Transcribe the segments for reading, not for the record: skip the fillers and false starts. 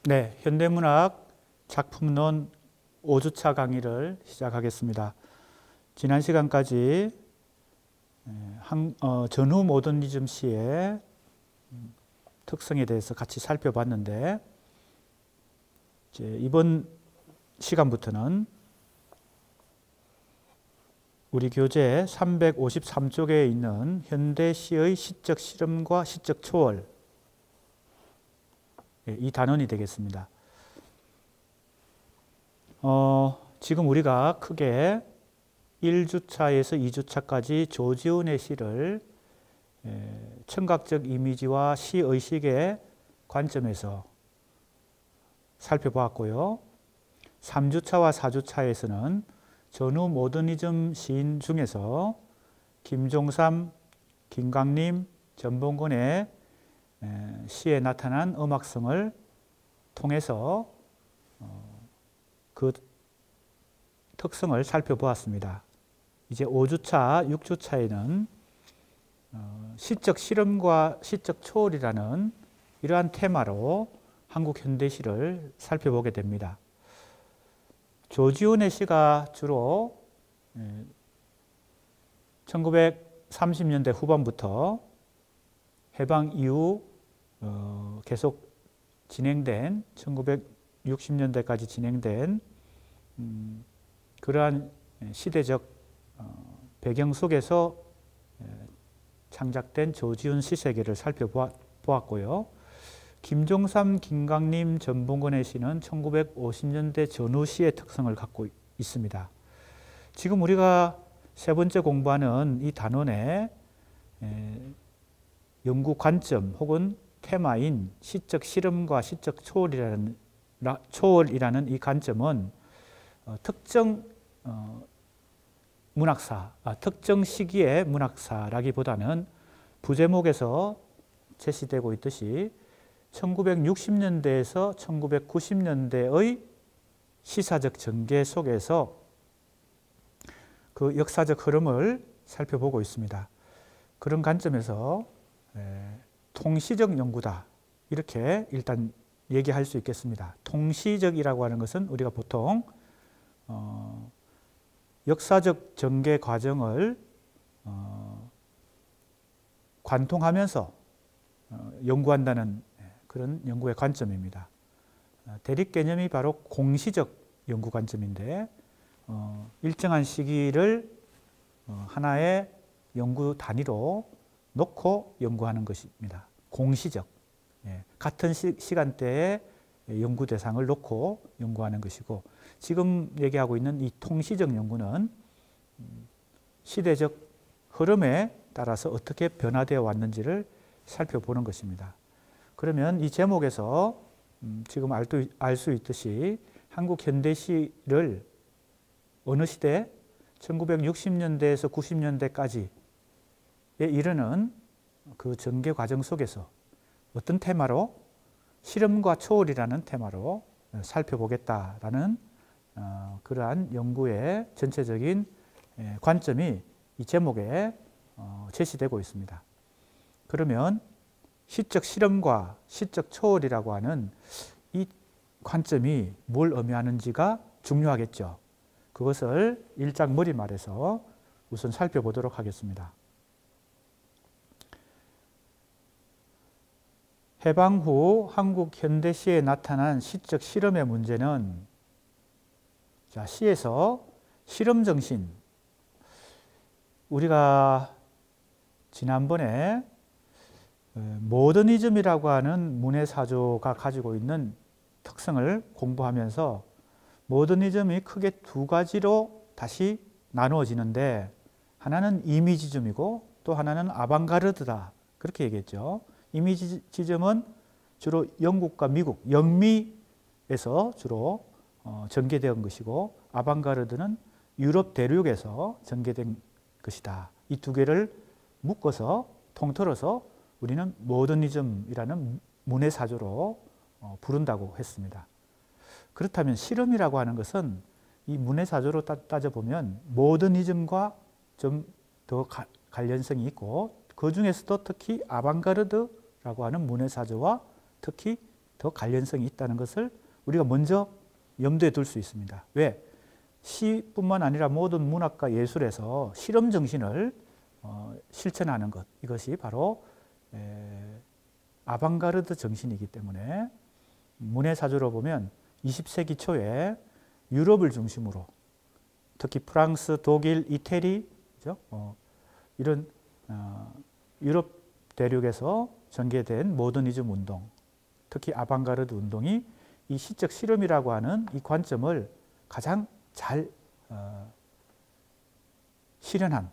네, 현대문학 작품론 5주차 강의를 시작하겠습니다. 지난 시간까지 전후 모더니즘 시의 특성에 대해서 같이 살펴봤는데, 이번 시간부터는 우리 교재 353쪽에 있는 현대 시의 시적 실험과 시적 초월, 이 단원이 되겠습니다. 지금 우리가 크게 1주차에서 2주차까지 조지훈의 시를 청각적 이미지와 시의식의 관점에서 살펴보았고요. 3주차와 4주차에서는 전후 모더니즘 시인 중에서 김종삼, 김강림, 전봉건의 시에 나타난 음악성을 통해서 그 특성을 살펴보았습니다. 이제 5주차, 6주차에는 시적 실험과 시적 초월이라는 이러한 테마로 한국 현대시를 살펴보게 됩니다. 조지훈의 시가 주로 1930년대 후반부터 해방 이후 계속 진행된 1960년대까지 진행된 그러한 시대적 배경 속에서 창작된 조지훈 시세계를 살펴보았고요. 김종삼, 김강림, 전봉건의 시는 1950년대 전후 시의 특성을 갖고 있습니다. 지금 우리가 세 번째 공부하는 이 단원의 연구 관점 혹은 테마인 시적 실험과 시적 초월이라는 이 관점은 특정 문학사, 특정 시기의 문학사라기보다는 부제목에서 제시되고 있듯이 1960년대에서 1990년대의 시사적 전개 속에서 그 역사적 흐름을 살펴보고 있습니다. 그런 관점에서 통시적 연구다, 이렇게 일단 얘기할 수 있겠습니다. 통시적이라고 하는 것은 우리가 보통 역사적 전개 과정을 관통하면서 연구한다는 그런 연구의 관점입니다. 대립 개념이 바로 공시적 연구 관점인데, 일정한 시기를 하나의 연구 단위로 놓고 연구하는 것입니다. 공시적, 같은 시간대에 연구 대상을 놓고 연구하는 것이고, 지금 얘기하고 있는 이 통시적 연구는 시대적 흐름에 따라서 어떻게 변화되어 왔는지를 살펴보는 것입니다. 그러면 이 제목에서 지금 알 수 있듯이 한국 현대시를 어느 시대, 1960년대에서 90년대까지에 이르는 그 전개 과정 속에서 어떤 테마로, 실험과 초월이라는 테마로 살펴보겠다라는 그러한 연구의 전체적인 관점이 이 제목에 제시되고 있습니다. 그러면 시적 실험과 시적 초월이라고 하는 이 관점이 뭘 의미하는지가 중요하겠죠. 그것을 1장 머리말에서 우선 살펴보도록 하겠습니다. 해방 후 한국 현대시에 나타난 시적 실험의 문제는, 시에서 실험 정신, 우리가 지난번에 모더니즘이라고 하는 문해사조가 가지고 있는 특성을 공부하면서 모더니즘이 크게 두 가지로 다시 나누어지는데, 하나는 이미지즘이고 또 하나는 아방가르드다, 그렇게 얘기했죠. 이미지즘은 주로 영국과 미국, 영미에서 주로 전개된 것이고, 아방가르드는 유럽 대륙에서 전개된 것이다. 이 두 개를 묶어서 통틀어서 우리는 모더니즘이라는 문해사조로 부른다고 했습니다. 그렇다면 실험이라고 하는 것은 이 문해사조로 따져보면 모더니즘과 좀 더 관련성이 있고, 그 중에서도 특히 아방가르드라고 하는 문해사조와 특히 더 관련성이 있다는 것을 우리가 먼저 염두에 둘 수 있습니다. 왜? 시뿐만 아니라 모든 문학과 예술에서 실험 정신을 실천하는 것, 이것이 바로 아방가르드 정신이기 때문에 문해사조로 보면 20세기 초에 유럽을 중심으로 특히 프랑스, 독일, 이태리 그죠? 이런 유럽 대륙에서 전개된 모더니즘 운동, 특히 아방가르드 운동이 이 시적 실험이라고 하는 이 관점을 가장 잘 실현한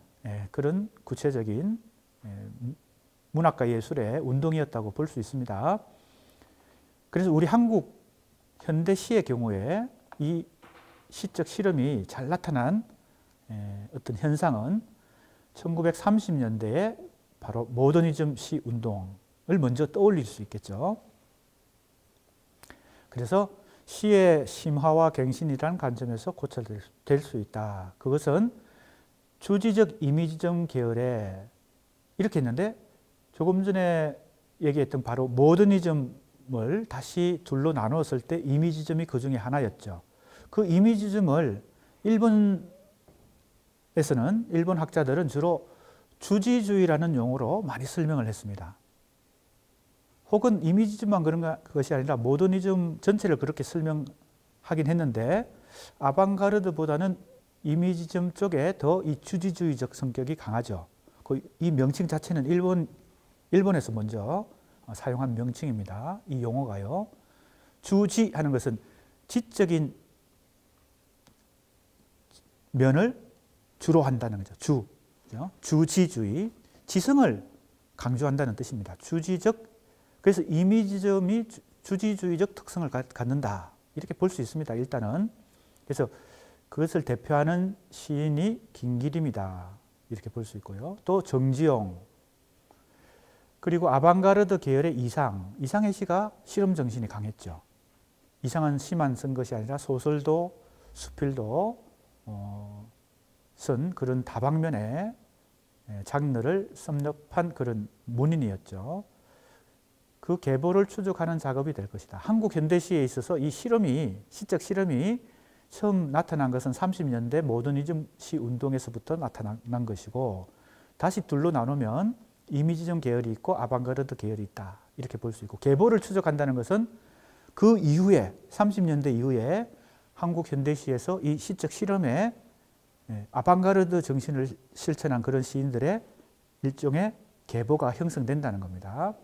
그런 구체적인 문학과 예술의 운동이었다고 볼 수 있습니다. 그래서 우리 한국 현대시의 경우에 이 시적 실험이 잘 나타난 어떤 현상은 1930년대에 바로 모더니즘 시 운동을 먼저 떠올릴 수 있겠죠. 그래서 시의 심화와 갱신이라는 관점에서 고찰될 수 있다. 그것은 주지적 이미지점 계열에 이렇게 했는데 조금 전에 얘기했던 바로 모더니즘을 다시 둘로 나누었을 때 이미지점이 그 중에 하나였죠. 그 이미지점을 일본 학자들은 주로 주지주의라는 용어로 많이 설명을 했습니다. 혹은 이미지즘만 그런 것이 아니라 모더니즘 전체를 그렇게 설명하긴 했는데 아방가르드보다는 이미지즘 쪽에 더 이 주지주의적 성격이 강하죠. 이 명칭 자체는 일본에서 먼저 사용한 명칭입니다. 이 용어가요. 주지하는 것은 지적인 면을 주로 한다는 거죠. 주지주의, 지성을 강조한다는 뜻입니다. 주지적, 그래서 이미지점이 주지주의적 특성을 갖는다. 이렇게 볼 수 있습니다. 일단은. 그래서 그것을 대표하는 시인이 김기림이다. 이렇게 볼 수 있고요. 또 정지용, 그리고 아방가르드 계열의 이상의 시가 실험 정신이 강했죠. 이상은 시만 쓴 것이 아니라 소설도 수필도 쓴 그런 다방면의 장르를 섭렵한 그런 문인이었죠. 그 계보를 추적하는 작업이 될 것이다. 한국 현대시에 있어서 이 시적 실험이 처음 나타난 것은 30년대 모더니즘 시 운동에서부터 나타난 것이고, 다시 둘로 나누면 이미지점 계열이 있고 아방가르드 계열이 있다. 이렇게 볼 수 있고, 계보를 추적한다는 것은 그 이후에 30년대 이후에 한국 현대시에서 이 시적 실험에 아방가르드 정신을 실천한 그런 시인들의 일종의 계보가 형성된다는 겁니다.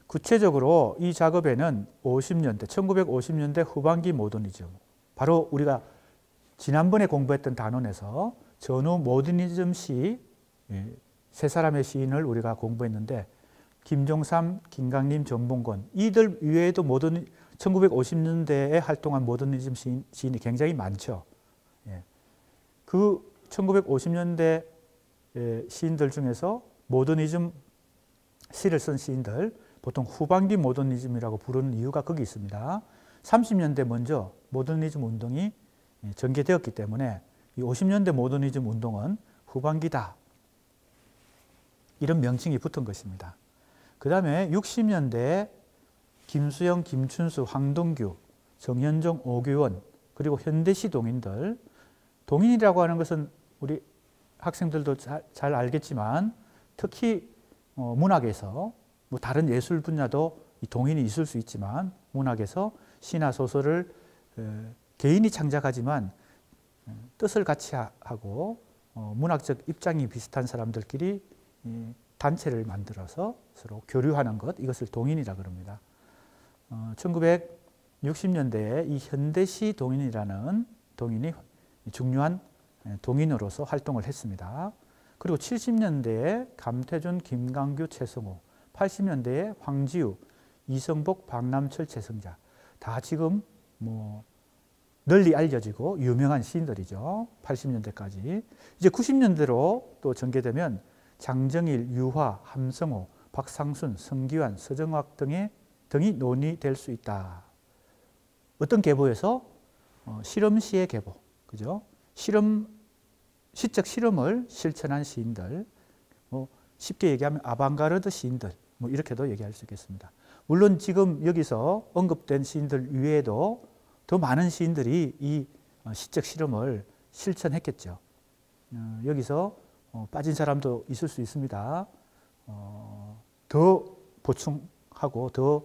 구체적으로 이 작업에는 1950년대 후반기 모더니즘, 바로 우리가 지난번에 공부했던 단원에서 전후 모더니즘 시 세 사람의 시인을 우리가 공부했는데 김종삼, 김강림, 전봉건, 이들 이외에도 1950년대에 활동한 모더니즘 시인이 굉장히 많죠. 그 1950년대 시인들 중에서 모더니즘 시를 쓴 시인들, 보통 후반기 모더니즘이라고 부르는 이유가 거기 있습니다. 30년대 먼저 모더니즘 운동이 전개되었기 때문에 이 50년대 모더니즘 운동은 후반기다. 이런 명칭이 붙은 것입니다. 그 다음에 60년대에 김수영, 김춘수, 황동규, 정현종, 오규원, 그리고 현대시 동인들, 동인이라고 하는 것은 우리 학생들도 잘 알겠지만 특히 문학에서 뭐 다른 예술 분야도 이 동인이 있을 수 있지만 문학에서 시나 소설을 개인이 창작하지만 뜻을 같이 하고 문학적 입장이 비슷한 사람들끼리 단체를 만들어서 서로 교류하는 것, 이것을 동인이라 그럽니다. 1960년대에 이 현대시 동인이라는 동인이 중요한 동인으로서 활동을 했습니다. 그리고 70년대에 감태준, 김강규, 최성호, 80년대에 황지우, 이성복, 박남철, 최성자, 다 지금 뭐 널리 알려지고 유명한 시인들이죠. 80년대까지. 이제 90년대로 또 전개되면 장정일, 유화, 함성호, 박상순, 성기환, 서정학 등이 논의될 수 있다. 어떤 계보에서 실험시의 계보, 그죠? 시적 실험을 실천한 시인들, 쉽게 얘기하면 아방가르드 시인들, 뭐 이렇게도 얘기할 수 있겠습니다. 물론 지금 여기서 언급된 시인들 이외에도 더 많은 시인들이 이 시적 실험을 실천했겠죠. 여기서 빠진 사람도 있을 수 있습니다. 더 보충하고 더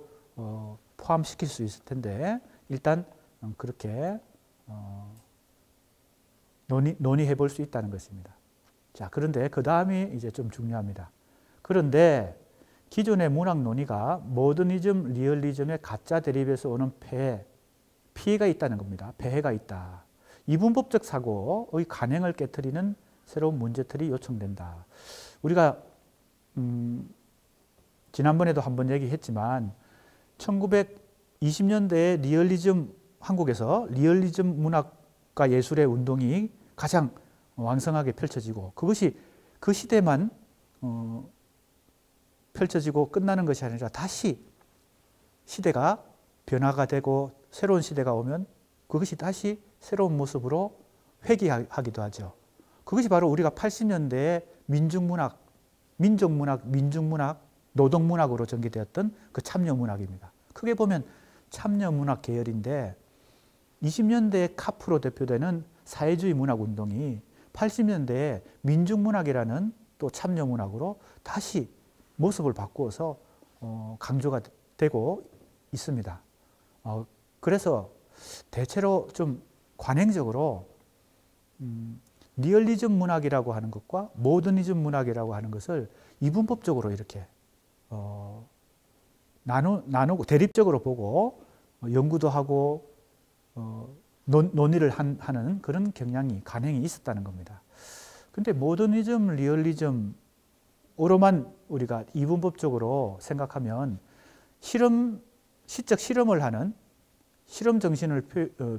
포함시킬 수 있을 텐데 일단 그렇게 논의해 볼 수 있다는 것입니다. 자, 그런데 그 다음이 이제 좀 중요합니다. 그런데 기존의 문학 논의가 모더니즘, 리얼리즘의 가짜 대립에서 오는 피해가 있다는 겁니다. 폐해가 있다. 이분법적 사고의 간행을 깨트리는 새로운 문제틀이 요청된다. 우리가 지난번에도 한번 얘기했지만 1920년대에 리얼리즘, 한국에서 리얼리즘 문학과 예술의 운동이 가장 왕성하게 펼쳐지고 그것이 그 시대만 펼쳐지고 끝나는 것이 아니라 다시 시대가 변화가 되고 새로운 시대가 오면 그것이 다시 새로운 모습으로 회귀하기도 하죠. 그것이 바로 우리가 80년대에 민중문학, 민족문학, 민중문학, 노동문학으로 전개되었던 그 참여문학입니다. 크게 보면 참여문학 계열인데 20년대에 카프로 대표되는 사회주의 문학운동이 80년대에 민중문학이라는 또 참여문학으로 다시 모습을 바꾸어서 강조가 되고 있습니다. 그래서 대체로 좀 관행적으로 리얼리즘 문학이라고 하는 것과 모더니즘 문학이라고 하는 것을 이분법적으로 이렇게 나누고 대립적으로 보고 연구도 하고 논의를 하는 그런 경향이 간행이 있었다는 겁니다. 근데 모더니즘, 리얼리즘으로만 우리가 이분법적으로 생각하면 시적 실험을 하는 실험 정신을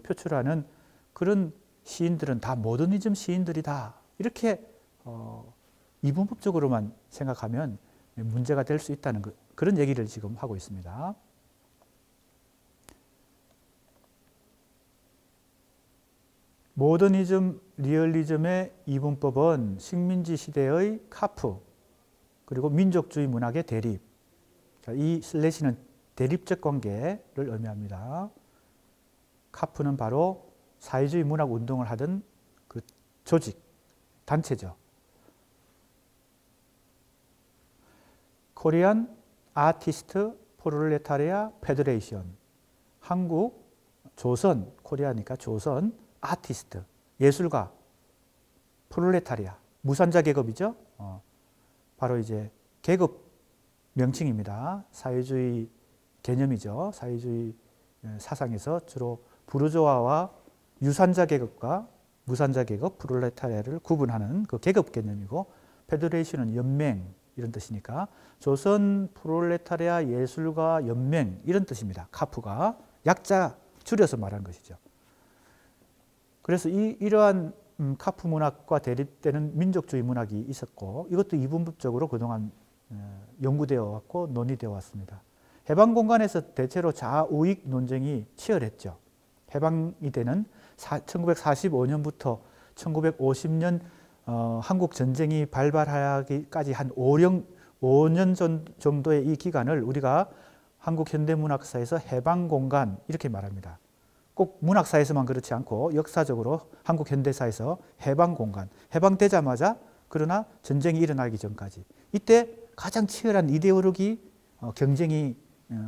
표출하는 그런 시인들은 다 모더니즘 시인들이다. 이렇게 이분법적으로만 생각하면 문제가 될 수 있다는 그런 얘기를 지금 하고 있습니다. 모더니즘, 리얼리즘의 이분법은 식민지 시대의 카프 그리고 민족주의 문학의 대립, 이 슬래시는 대립적 관계를 의미합니다. 카프는 바로 사회주의 문학 운동을 하던 그 조직, 단체죠. 코리안 아티스트 프롤레타리아 페더레이션, 한국 조선, 코리아니까 조선 아티스트, 예술가, 프롤레타리아, 무산자 계급이죠. 바로 이제 계급 명칭입니다. 사회주의 개념이죠. 사회주의 사상에서 주로 부르조아와 유산자 계급과 무산자 계급, 프롤레타리아를 구분하는 그 계급 개념이고, 페더레이션은 연맹 이런 뜻이니까 조선 프롤레타리아 예술가 연맹 이런 뜻입니다. 카프가 약자 줄여서 말한 것이죠. 그래서 이러한 카프 문학과 대립되는 민족주의 문학이 있었고 이것도 이분법적으로 그동안 연구되어 왔고 논의되어 왔습니다. 해방 공간에서 대체로 좌우익 논쟁이 치열했죠. 해방이 되는 1945년부터 1950년 한국 전쟁이 발발하기까지 한 5년 정도의 이 기간을 우리가 한국 현대문학사에서 해방 공간 이렇게 말합니다. 꼭 문학사에서만 그렇지 않고 역사적으로 한국 현대사에서 해방 공간, 해방되자마자 그러나 전쟁이 일어나기 전까지 이때 가장 치열한 이데올로기 경쟁이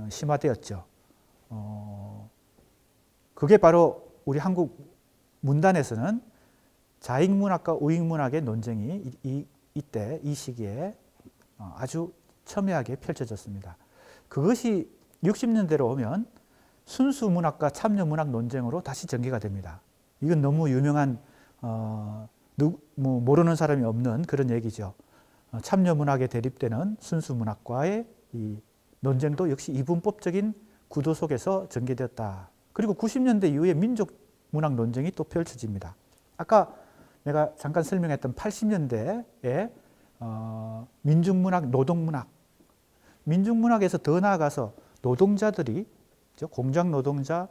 심화되었죠. 그게 바로 우리 한국 문단에서는 자익문학과 우익문학의 논쟁이 이때 이 시기에 아주 첨예하게 펼쳐졌습니다. 그것이 60년대로 오면 순수 문학과 참여 문학 논쟁으로 다시 전개가 됩니다. 이건 너무 유명한 모르는 사람이 없는 그런 얘기죠. 참여 문학에 대립되는 순수 문학과의 이 논쟁도 역시 이분법적인 구도 속에서 전개되었다. 그리고 90년대 이후에 민족 문학 논쟁이 또 펼쳐집니다. 아까 내가 잠깐 설명했던 80년대에 민중문학, 노동문학, 민중문학에서 더 나아가서 노동자들이 공장 노동자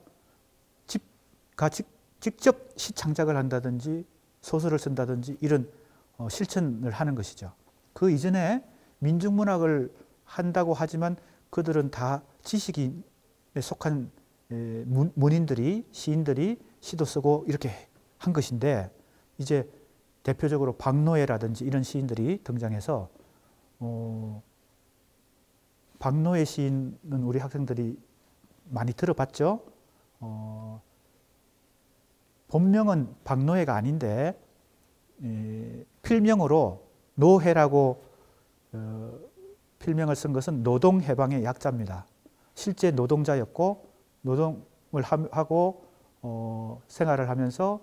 직접 시창작을 한다든지 소설을 쓴다든지 이런 실천을 하는 것이죠. 그 이전에 민중문학을 한다고 하지만 그들은 다 지식인에 속한 문인들이, 시인들이 시도 쓰고 이렇게 한 것인데, 이제 대표적으로 박노해라든지 이런 시인들이 등장해서 박노해 시인은 우리 학생들이 많이 들어봤죠. 본명은 박노해가 아닌데 필명으로 노해라고 필명을 쓴 것은 노동해방의 약자입니다. 실제 노동자였고 노동을 하고 생활을 하면서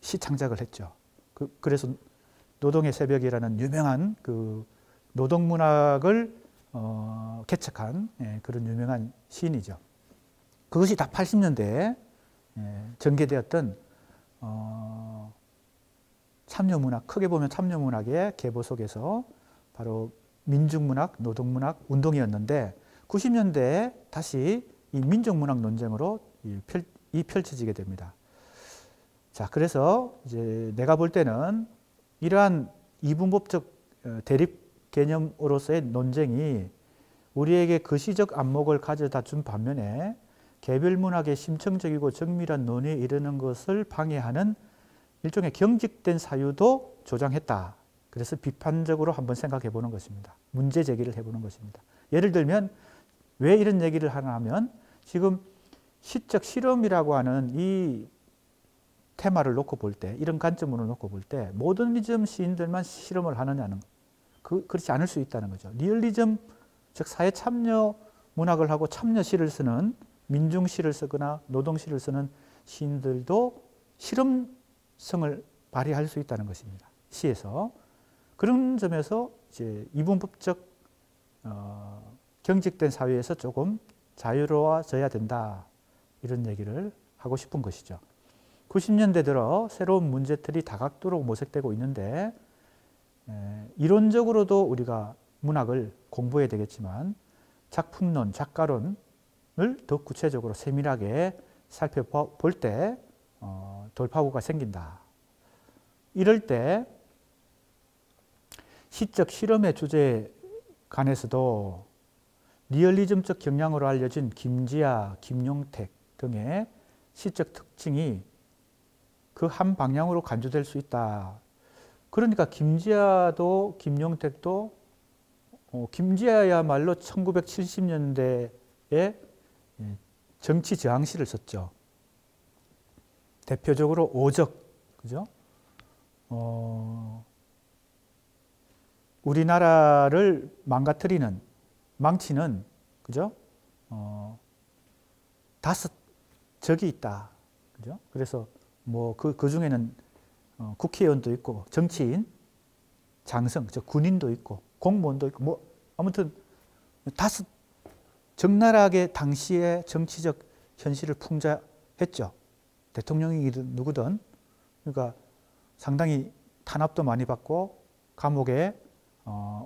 시 창작을 했죠. 그래서 노동의 새벽이라는 유명한 그 노동문학을 개척한 그런 유명한 시인이죠. 그것이 다 80년대에 전개되었던 참여문학, 크게 보면 참여문학의 계보 속에서 바로 민중문학, 노동문학 운동이었는데 90년대에 다시 이 민족문학 논쟁으로 펼쳐지게 됩니다. 자, 그래서 이제 내가 볼 때는 이러한 이분법적 대립 개념으로서의 논쟁이 우리에게 거시적 안목을 가져다 준 반면에 개별 문학의 심층적이고 정밀한 논의에 이르는 것을 방해하는 일종의 경직된 사유도 조장했다. 그래서 비판적으로 한번 생각해 보는 것입니다. 문제 제기를 해보는 것입니다. 예를 들면 왜 이런 얘기를 하나 하면 지금 시적 실험이라고 하는 이 테마를 놓고 볼 때, 이런 관점으로 놓고 볼 때 모더니즘 시인들만 실험을 하느냐는 그렇지 않을 수 있다는 거죠. 리얼리즘, 즉 사회 참여 문학을 하고 참여시를 쓰는, 민중시를 쓰거나 노동시를 쓰는 시인들도 실험성을 발휘할 수 있다는 것입니다. 시에서. 그런 점에서 이제 이분법적 경직된 사회에서 조금 자유로워져야 된다. 이런 얘기를 하고 싶은 것이죠. 90년대 들어 새로운 문제들이 다각도로 모색되고 있는데 이론적으로도 우리가 문학을 공부해야 되겠지만 작품론, 작가론을 더 구체적으로 세밀하게 살펴볼 때 돌파구가 생긴다. 이럴 때 시적 실험의 주제에 관해서도 리얼리즘적 경향으로 알려진 김지아, 김용택 등의 시적 특징이 그 한 방향으로 간주될 수 있다. 그러니까 김지아도 김용택도 김지아야말로 1970년대에 정치 저항시를 썼죠. 대표적으로 오적, 그죠? 우리나라를 망가뜨리는, 망치는, 그죠? 5 적이 있다, 그죠? 그래서 뭐 그 중에는 국회의원도 있고 정치인, 장성, 즉 군인도 있고 공무원도 있고 뭐 아무튼 5 적나라하게 당시의 정치적 현실을 풍자했죠. 대통령이든 누구든. 그러니까 상당히 탄압도 많이 받고 감옥에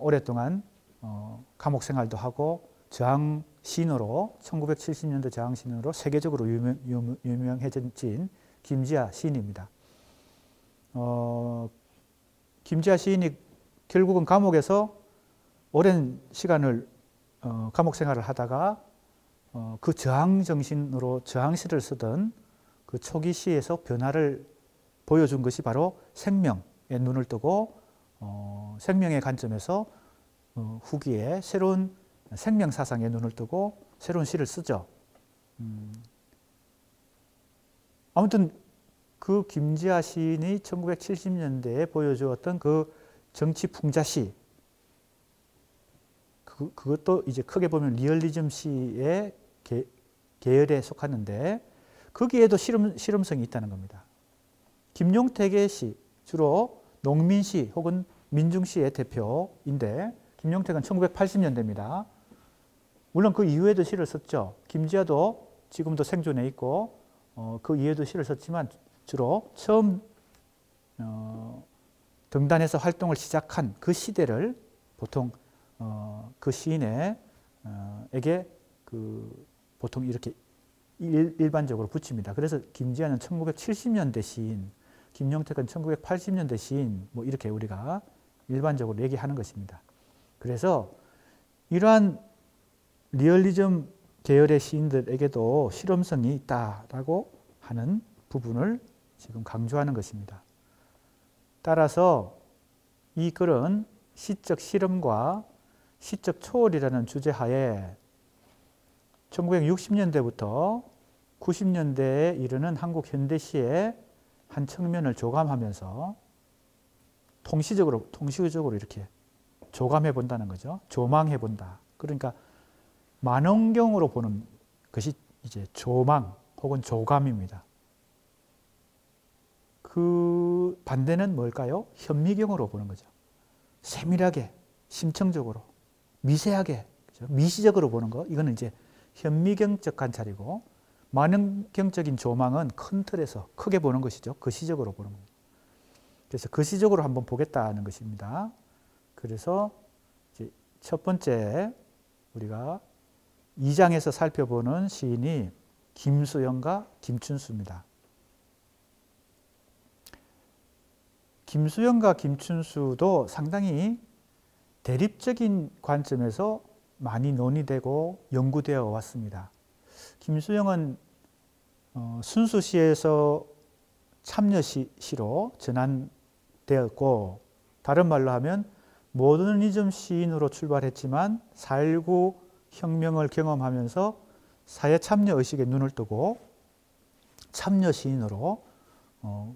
오랫동안 감옥 생활도 하고 저항 시인으로 1970년대 저항 시인으로 세계적으로 유명해진 김지아 시인입니다. 김지아 시인이 결국은 감옥에서 오랜 시간을 감옥 생활을 하다가 그 저항 정신으로 저항시를 쓰던 그 초기 시에서 변화를 보여준 것이 바로 생명에 눈을 뜨고 생명의 관점에서 후기에 새로운 생명 사상에 눈을 뜨고 새로운 시를 쓰죠. 아무튼 그 김지아 시인이 1970년대에 보여주었던 그 정치 풍자시, 그것도 이제 크게 보면 리얼리즘 시의 계열에 속하는데 거기에도 실험성이 있다는 겁니다. 김용택의 시, 주로 농민시 혹은 민중시의 대표인데 김용택은 1980년대입니다. 물론 그 이후에도 시를 썼죠. 김지아도 지금도 생존해 있고 그 이후에도 시를 썼지만 주로 처음 등단해서 활동을 시작한 그 시대를 보통 그 시인에게 보통 이렇게 일반적으로 붙입니다. 그래서 김지아는 1970년대 시인, 김용택은 1980년대 시인, 뭐 이렇게 우리가 일반적으로 얘기하는 것입니다. 그래서 이러한 리얼리즘 계열의 시인들에게도 실험성이 있다라고 하는 부분을 지금 강조하는 것입니다. 따라서 이 글은 시적 실험과 시적 초월이라는 주제하에 1960년대부터 90년대에 이르는 한국 현대시의 한 측면을 조감하면서 통시적으로 이렇게 조감해 본다는 거죠. 조망해 본다. 그러니까 만원경으로 보는 것이 이제 조망 혹은 조감입니다. 그 반대는 뭘까요? 현미경으로 보는 거죠. 세밀하게, 심층적으로, 미세하게, 그렇죠? 미시적으로 보는 거. 이거는 이제 현미경적 관찰이고, 만원경적인 조망은 큰 틀에서 크게 보는 것이죠. 거시적으로 보는 겁니다. 그래서 거시적으로 한번 보겠다는 것입니다. 그래서 이제 첫 번째 우리가 2장에서 살펴보는 시인이 김수영과 김춘수입니다. 김수영과 김춘수도 상당히 대립적인 관점에서 많이 논의되고 연구되어 왔습니다. 김수영은 순수시에서 참여시로 전환되었고, 다른 말로 하면 모더니즘 시인으로 출발했지만 4.19 혁명을 경험하면서 사회 참여 의식에 눈을 뜨고 참여 시인으로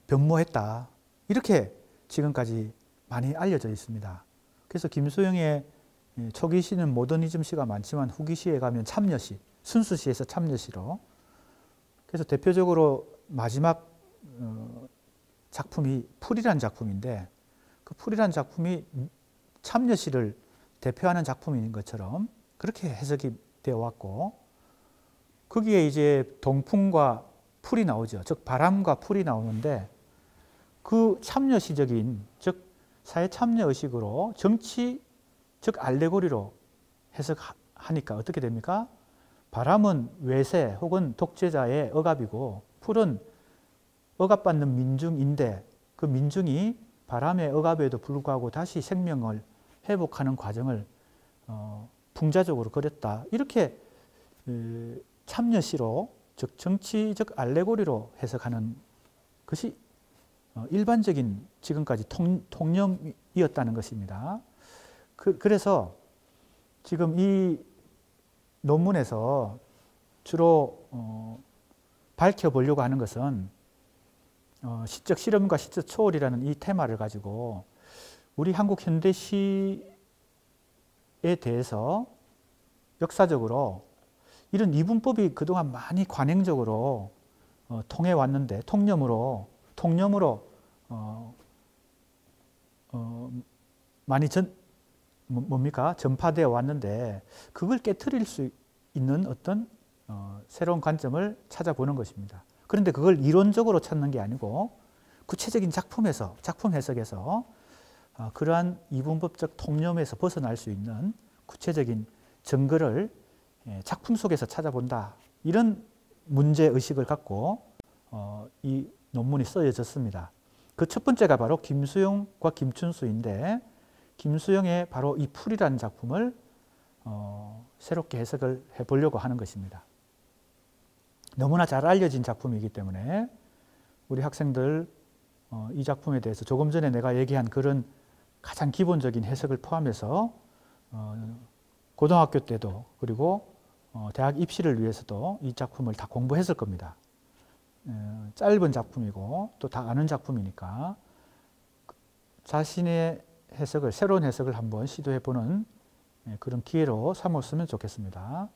변모했다. 이렇게 지금까지 많이 알려져 있습니다. 그래서 김수영의 초기 시는 모더니즘 시가 많지만 후기 시에 가면 참여시, 순수시에서 참여시로. 그래서 대표적으로 마지막 작품이 풀이란 작품인데, 그 풀이란 작품이 참여시를 대표하는 작품인 것처럼 그렇게 해석이 되어 왔고, 거기에 이제 동풍과 풀이 나오죠. 즉 바람과 풀이 나오는데, 그 참여시적인, 즉 사회 참여 의식으로 정치, 즉 알레고리로 해석하니까 어떻게 됩니까? 바람은 외세 혹은 독재자의 억압이고, 풀은 억압받는 민중인데 그 민중이 바람의 억압에도 불구하고 다시 생명을 회복하는 과정을 풍자적으로 그렸다. 이렇게 참여시로, 즉 정치적 알레고리로 해석하는 것이 일반적인 지금까지 통념이었다는 것입니다. 그래서 지금 이 논문에서 주로 밝혀보려고 하는 것은 시적 실험과 시적 초월이라는 이 테마를 가지고 우리 한국 현대시에 대해서 역사적으로 이런 이분법이 그동안 많이 관행적으로 통해 왔는데, 통념으로 많이 전파되어 왔는데, 그걸 깨트릴 수 있는 어떤 새로운 관점을 찾아보는 것입니다. 그런데 그걸 이론적으로 찾는 게 아니고 구체적인 작품 해석에서 그러한 이분법적 통념에서 벗어날 수 있는 구체적인 증거를 작품 속에서 찾아본다. 이런 문제의식을 갖고 이 논문이 써졌습니다. 그 첫 번째가 바로 김수영과 김춘수인데, 김수영의 바로 이 풀이라는 작품을 새롭게 해석을 해보려고 하는 것입니다. 너무나 잘 알려진 작품이기 때문에 우리 학생들 이 작품에 대해서 조금 전에 내가 얘기한 그런 가장 기본적인 해석을 포함해서 고등학교 때도 그리고 대학 입시를 위해서도 이 작품을 다 공부했을 겁니다. 짧은 작품이고 또 다 아는 작품이니까 자신의 해석을, 새로운 해석을 한번 시도해보는 그런 기회로 삼았으면 좋겠습니다.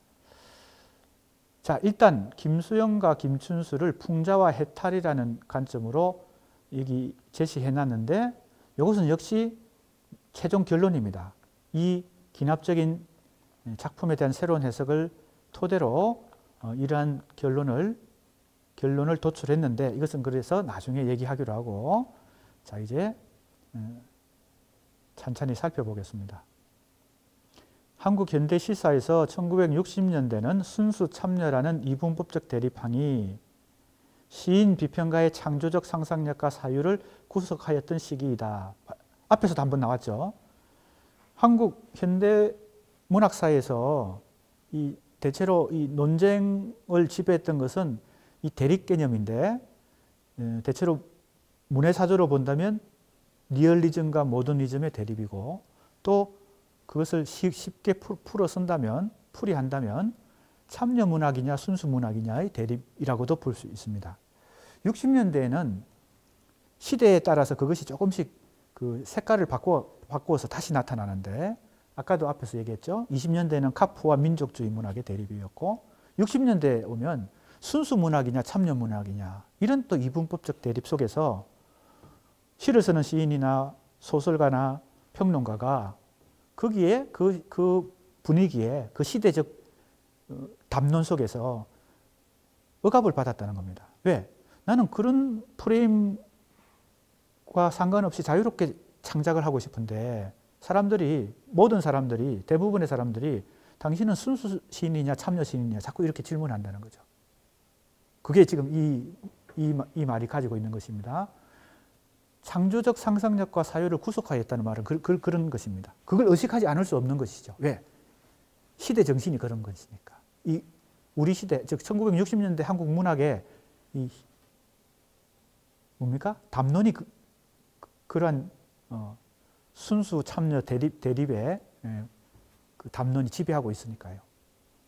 자, 일단 김수영과 김춘수를 풍자와 해탈이라는 관점으로 여기 제시해놨는데, 이것은 역시 최종 결론입니다. 이 기납적인 작품에 대한 새로운 해석을 토대로 이러한 결론을 도출했는데, 이것은 그래서 나중에 얘기하기로 하고, 자 이제 찬찬히 살펴보겠습니다. 한국 현대 시사에서 1960년대는 순수 참여라는 이분법적 대립항이 시인 비평가의 창조적 상상력과 사유를 구속하였던 시기이다. 앞에서도 한번 나왔죠. 한국 현대는 문학사에서 대체로 이 논쟁을 지배했던 것은 이 대립 개념인데, 대체로 문해사조로 본다면 리얼리즘과 모더니즘의 대립이고, 또 그것을 쉽게 풀어 쓴다면, 풀이한다면 참여문학이냐 순수문학이냐의 대립이라고도 볼 수 있습니다. 60년대에는 시대에 따라서 그것이 조금씩 그 색깔을 바꾸어서 다시 나타나는데, 아까도 앞에서 얘기했죠. 20년대에는 카프와 민족주의 문학의 대립이었고, 60년대에 오면 순수문학이냐 참여문학이냐, 이런 또 이분법적 대립 속에서 시를 쓰는 시인이나 소설가나 평론가가 거기에 그 분위기에 그 시대적 담론 속에서 억압을 받았다는 겁니다. 왜? 나는 그런 프레임과 상관없이 자유롭게 창작을 하고 싶은데, 모든 사람들이, 대부분의 사람들이 당신은 순수 시인이냐 참여 시인이냐 자꾸 이렇게 질문한다는 거죠. 그게 지금 이 말이 가지고 있는 것입니다. 창조적 상상력과 사유를 구속하였다는 말은 그런 것입니다. 그걸 의식하지 않을 수 없는 것이죠. 왜? 시대 정신이 그런 것이니까. 우리 시대, 즉 1960년대 한국 문학의 뭡니까? 담론이 그러한 순수 참여 대립의 그 담론이 지배하고 있으니까요.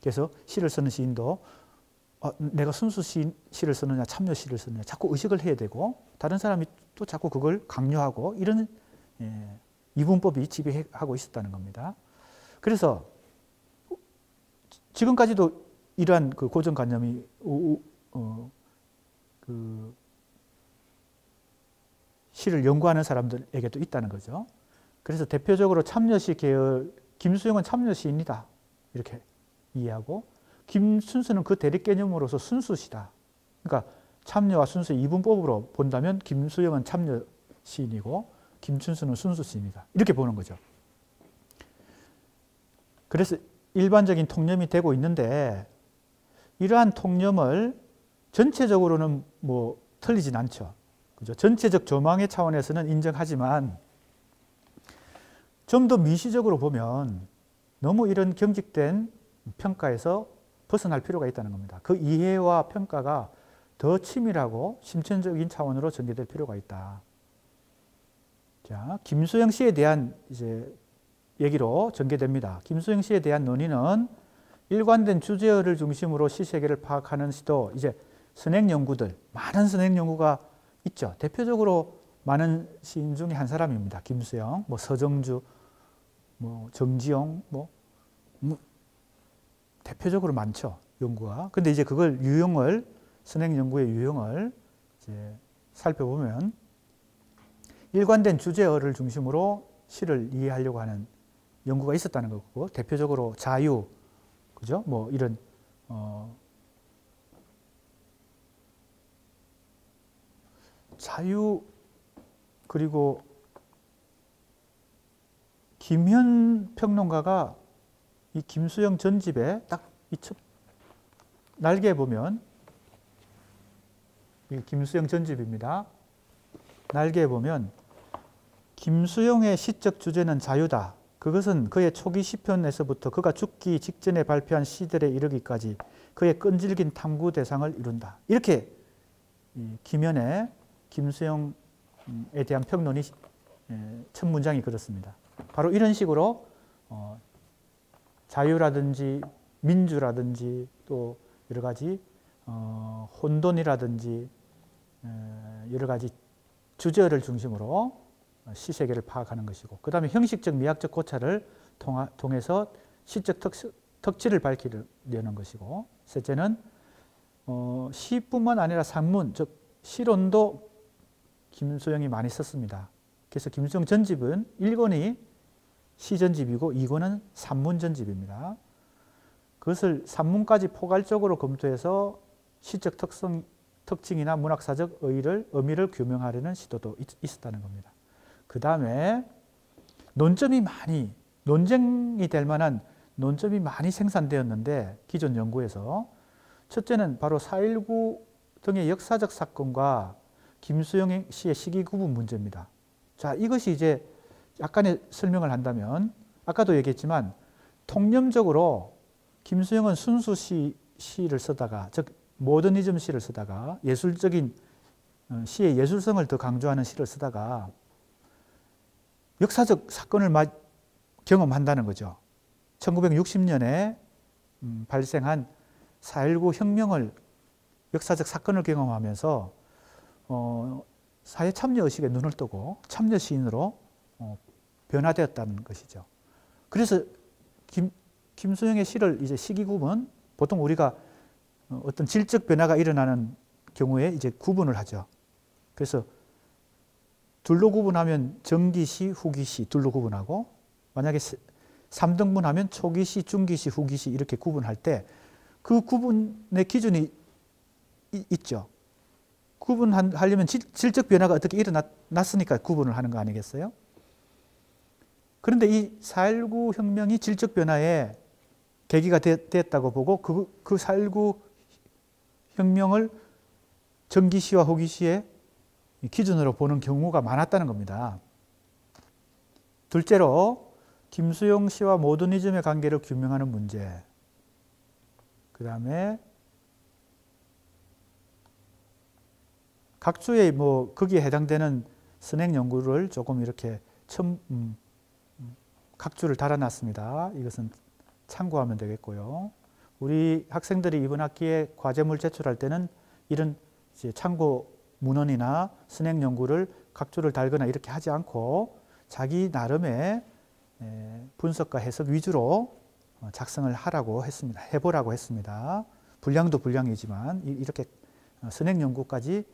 그래서 시를 쓰는 시인도 내가 순수 시를 쓰느냐 참여 시를 쓰느냐 자꾸 의식을 해야 되고, 다른 사람이 또 자꾸 그걸 강요하고, 이런 이분법이 지배하고 있었다는 겁니다. 그래서 지금까지도 이러한 그 고정관념이 그 시를 연구하는 사람들에게도 있다는 거죠. 그래서 대표적으로 참여시 계열, 김수영은 참여시인이다 이렇게 이해하고, 김순수는 그 대립 개념으로서 순수시다. 그러니까 참여와 순수의 이분법으로 본다면 김수영은 참여시인이고 김춘수는 순수시인이다 이렇게 보는 거죠. 그래서 일반적인 통념이 되고 있는데, 이러한 통념을 전체적으로는 뭐 틀리진 않죠. 그죠? 전체적 조망의 차원에서는 인정하지만, 좀 더 미시적으로 보면 너무 이런 경직된 평가에서 벗어날 필요가 있다는 겁니다. 그 이해와 평가가 더 치밀하고 심층적인 차원으로 전개될 필요가 있다. 자, 김수영 씨에 대한 이제 얘기로 전개됩니다. 김수영 씨에 대한 논의는 일관된 주제어를 중심으로 시 세계를 파악하는 시도, 이제 선행 연구들, 많은 선행 연구가 있죠. 대표적으로 많은 시인 중에 한 사람입니다. 김수영, 뭐 서정주, 뭐 정지용, 뭐 대표적으로 많죠. 연구가. 근데 이제 그걸 선행 연구의 유형을 이제 살펴보면, 일관된 주제어를 중심으로 시를 이해하려고 하는 연구가 있었다는 거고, 대표적으로 자유, 그죠? 뭐 이런 자유, 그리고 김현 평론가가 이 김수영 전집에 딱 이 날개에 보면, 이 김수영 전집입니다. 날개에 보면 김수영의 시적 주제는 자유다. 그것은 그의 초기 시편에서부터 그가 죽기 직전에 발표한 시들에 이르기까지 그의 끈질긴 탐구 대상을 이룬다. 이렇게 김현의 김수영에 대한 평론이 첫 문장이 그렇습니다. 바로 이런 식으로 자유라든지 민주라든지 또 여러 가지 혼돈이라든지 여러 가지 주제어를 중심으로 시세계를 파악하는 것이고, 그 다음에 형식적 미학적 고찰을 통해서 시적 특질을 밝히려는 것이고, 셋째는 시뿐만 아니라 산문, 즉 시론도 김수영이 많이 썼습니다. 그래서 김수영 전집은 1권이 시전집이고 2권은 산문전집입니다. 그것을 산문까지 포괄적으로 검토해서 시적 특징이나 문학사적 의미를 규명하려는 시도도 있었다는 겁니다. 그 다음에 논쟁이 될 만한 논점이 많이 생산되었는데, 기존 연구에서 첫째는 바로 4.19 등의 역사적 사건과 김수영 씨의 시기 구분 문제입니다. 자, 이것이 이제 약간의 설명을 한다면, 아까도 얘기했지만 통념적으로 김수영은 순수 시를 쓰다가, 즉 모더니즘 시를 쓰다가 예술적인 시의 예술성을 더 강조하는 시를 쓰다가 역사적 사건을 경험한다는 거죠. 1960년에 발생한 4.19 혁명을, 역사적 사건을 경험하면서 사회 참여 의식에 눈을 뜨고 참여 시인으로 변화되었다는 것이죠. 그래서 김수영의 시를 이제 시기 구분, 보통 우리가 어떤 질적 변화가 일어나는 경우에 이제 구분을 하죠. 그래서 둘로 구분하면 전기시, 후기시 둘로 구분하고, 만약에 3등분하면 초기시, 중기시, 후기시 이렇게 구분할 때 그 구분의 기준이 있죠. 구분하려면 질적 변화가 어떻게 일어났으니까 구분을 하는 거 아니겠어요? 그런데 이 4.19 혁명이 질적 변화의 계기가 됐다고 보고 그 4.19 혁명을 전기시와 후기시의 기준으로 보는 경우가 많았다는 겁니다. 둘째로 김수영 시와 모더니즘의 관계를 규명하는 문제. 그 다음에 각주의 거기에 해당되는 선행 연구를 조금 이렇게 각주를 달아놨습니다. 이것은 참고하면 되겠고요. 우리 학생들이 이번 학기에 과제물 제출할 때는 이런 이제 참고 문헌이나 선행 연구를 각주를 달거나 이렇게 하지 않고 자기 나름의 분석과 해석 위주로 작성을 하라고 했습니다. 해보라고 했습니다. 분량도 분량이지만 이렇게 선행 연구까지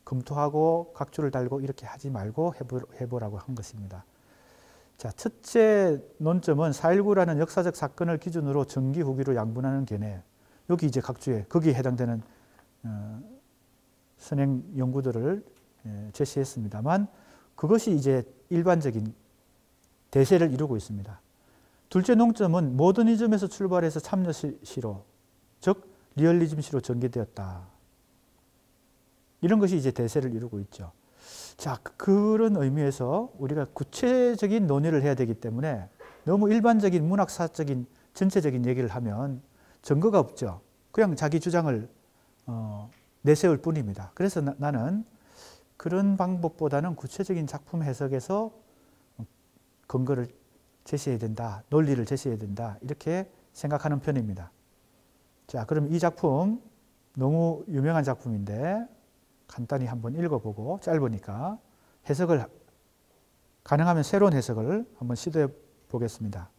검토하고 각주를 달고 이렇게 하지 말고 해보라고 한 것입니다. 자, 첫째 논점은 4.19라는 역사적 사건을 기준으로 전기, 후기로 양분하는 견해. 여기 이제 각주에 거기에 해당되는 선행 연구들을 제시했습니다만 그것이 이제 일반적인 대세를 이루고 있습니다. 둘째 논점은 모더니즘에서 출발해서 참여시로, 즉 리얼리즘시로 전개되었다. 이런 것이 이제 대세를 이루고 있죠. 자, 그런 의미에서 우리가 구체적인 논의를 해야 되기 때문에 너무 일반적인 문학사적인 전체적인 얘기를 하면 증거가 없죠. 그냥 자기 주장을 내세울 뿐입니다. 그래서 나는 그런 방법보다는 구체적인 작품 해석에서 근거를 제시해야 된다, 논리를 제시해야 된다, 이렇게 생각하는 편입니다. 자, 그럼 이 작품 너무 유명한 작품인데 간단히 한번 읽어보고, 짧으니까 해석을, 가능하면 새로운 해석을 한번 시도해 보겠습니다.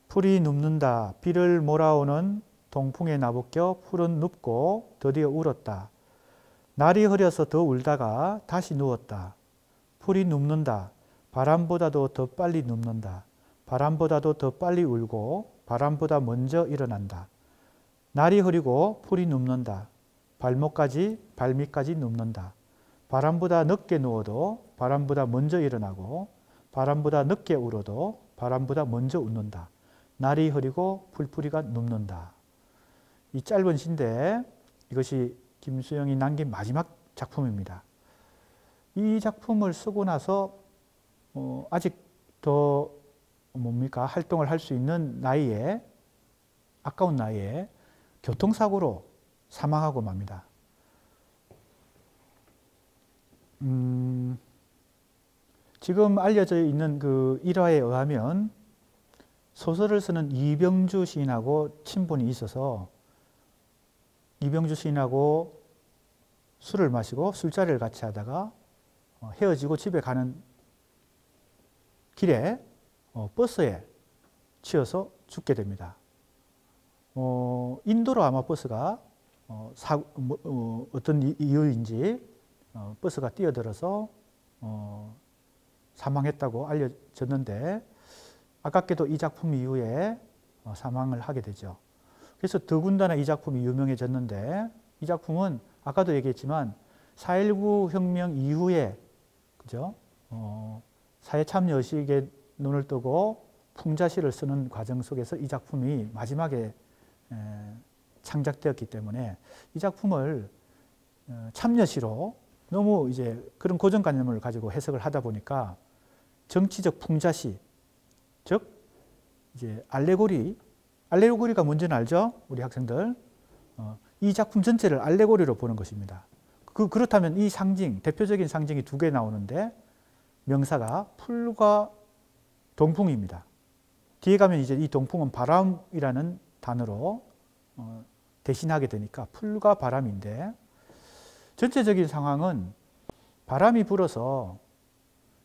풀이 눕는다. 비를 몰아오는 동풍에 나부껴 풀은 눕고 드디어 울었다. 날이 흐려서 더 울다가 다시 누웠다. 풀이 눕는다. 바람보다도 더 빨리 눕는다. 바람보다도 더 빨리 울고 바람보다 먼저 일어난다. 날이 흐리고 풀이 눕는다. 발밑까지 눕는다. 바람보다 늦게 누워도 바람보다 먼저 일어나고 바람보다 늦게 울어도 바람보다 먼저 웃는다. 날이 흐리고 풀뿌리가 눕는다. 이 짧은 시인데 이것이 김수영이 남긴 마지막 작품입니다. 이 작품을 쓰고 나서 아직 더 활동을 할 수 있는 나이에, 아까운 나이에 교통사고로 사망하고 맙니다. 지금 알려져 있는 그 일화에 의하면 소설을 쓰는 이병주 시인하고 친분이 있어서 이병주 시인하고 술을 마시고 술자리를 같이 하다가 헤어지고 집에 가는 길에 버스에 치여서 죽게 됩니다. 인도로 아마 버스가 어떤 이유인지 버스가 뛰어들어서 사망했다고 알려졌는데 아깝게도 이 작품 이후에 사망을 하게 되죠. 그래서 더군다나 이 작품이 유명해졌는데 이 작품은 아까도 얘기했지만 4.19 혁명 이후에 그죠? 사회 참여 의식에 눈을 뜨고 풍자시를 쓰는 과정 속에서 이 작품이 마지막에 창작되었기 때문에 이 작품을 참여시로 너무 이제 그런 고정관념을 가지고 해석을 하다 보니까 정치적 풍자시, 즉 이제 알레고리가 뭔지는 알죠? 우리 학생들. 이 작품 전체를 알레고리로 보는 것입니다. 그렇다면 이 상징, 대표적인 상징이 두 개 나오는데 명사가 풀과 동풍입니다. 뒤에 가면 이제 이 동풍은 바람이라는 단어로 대신하게 되니까 풀과 바람인데 전체적인 상황은 바람이 불어서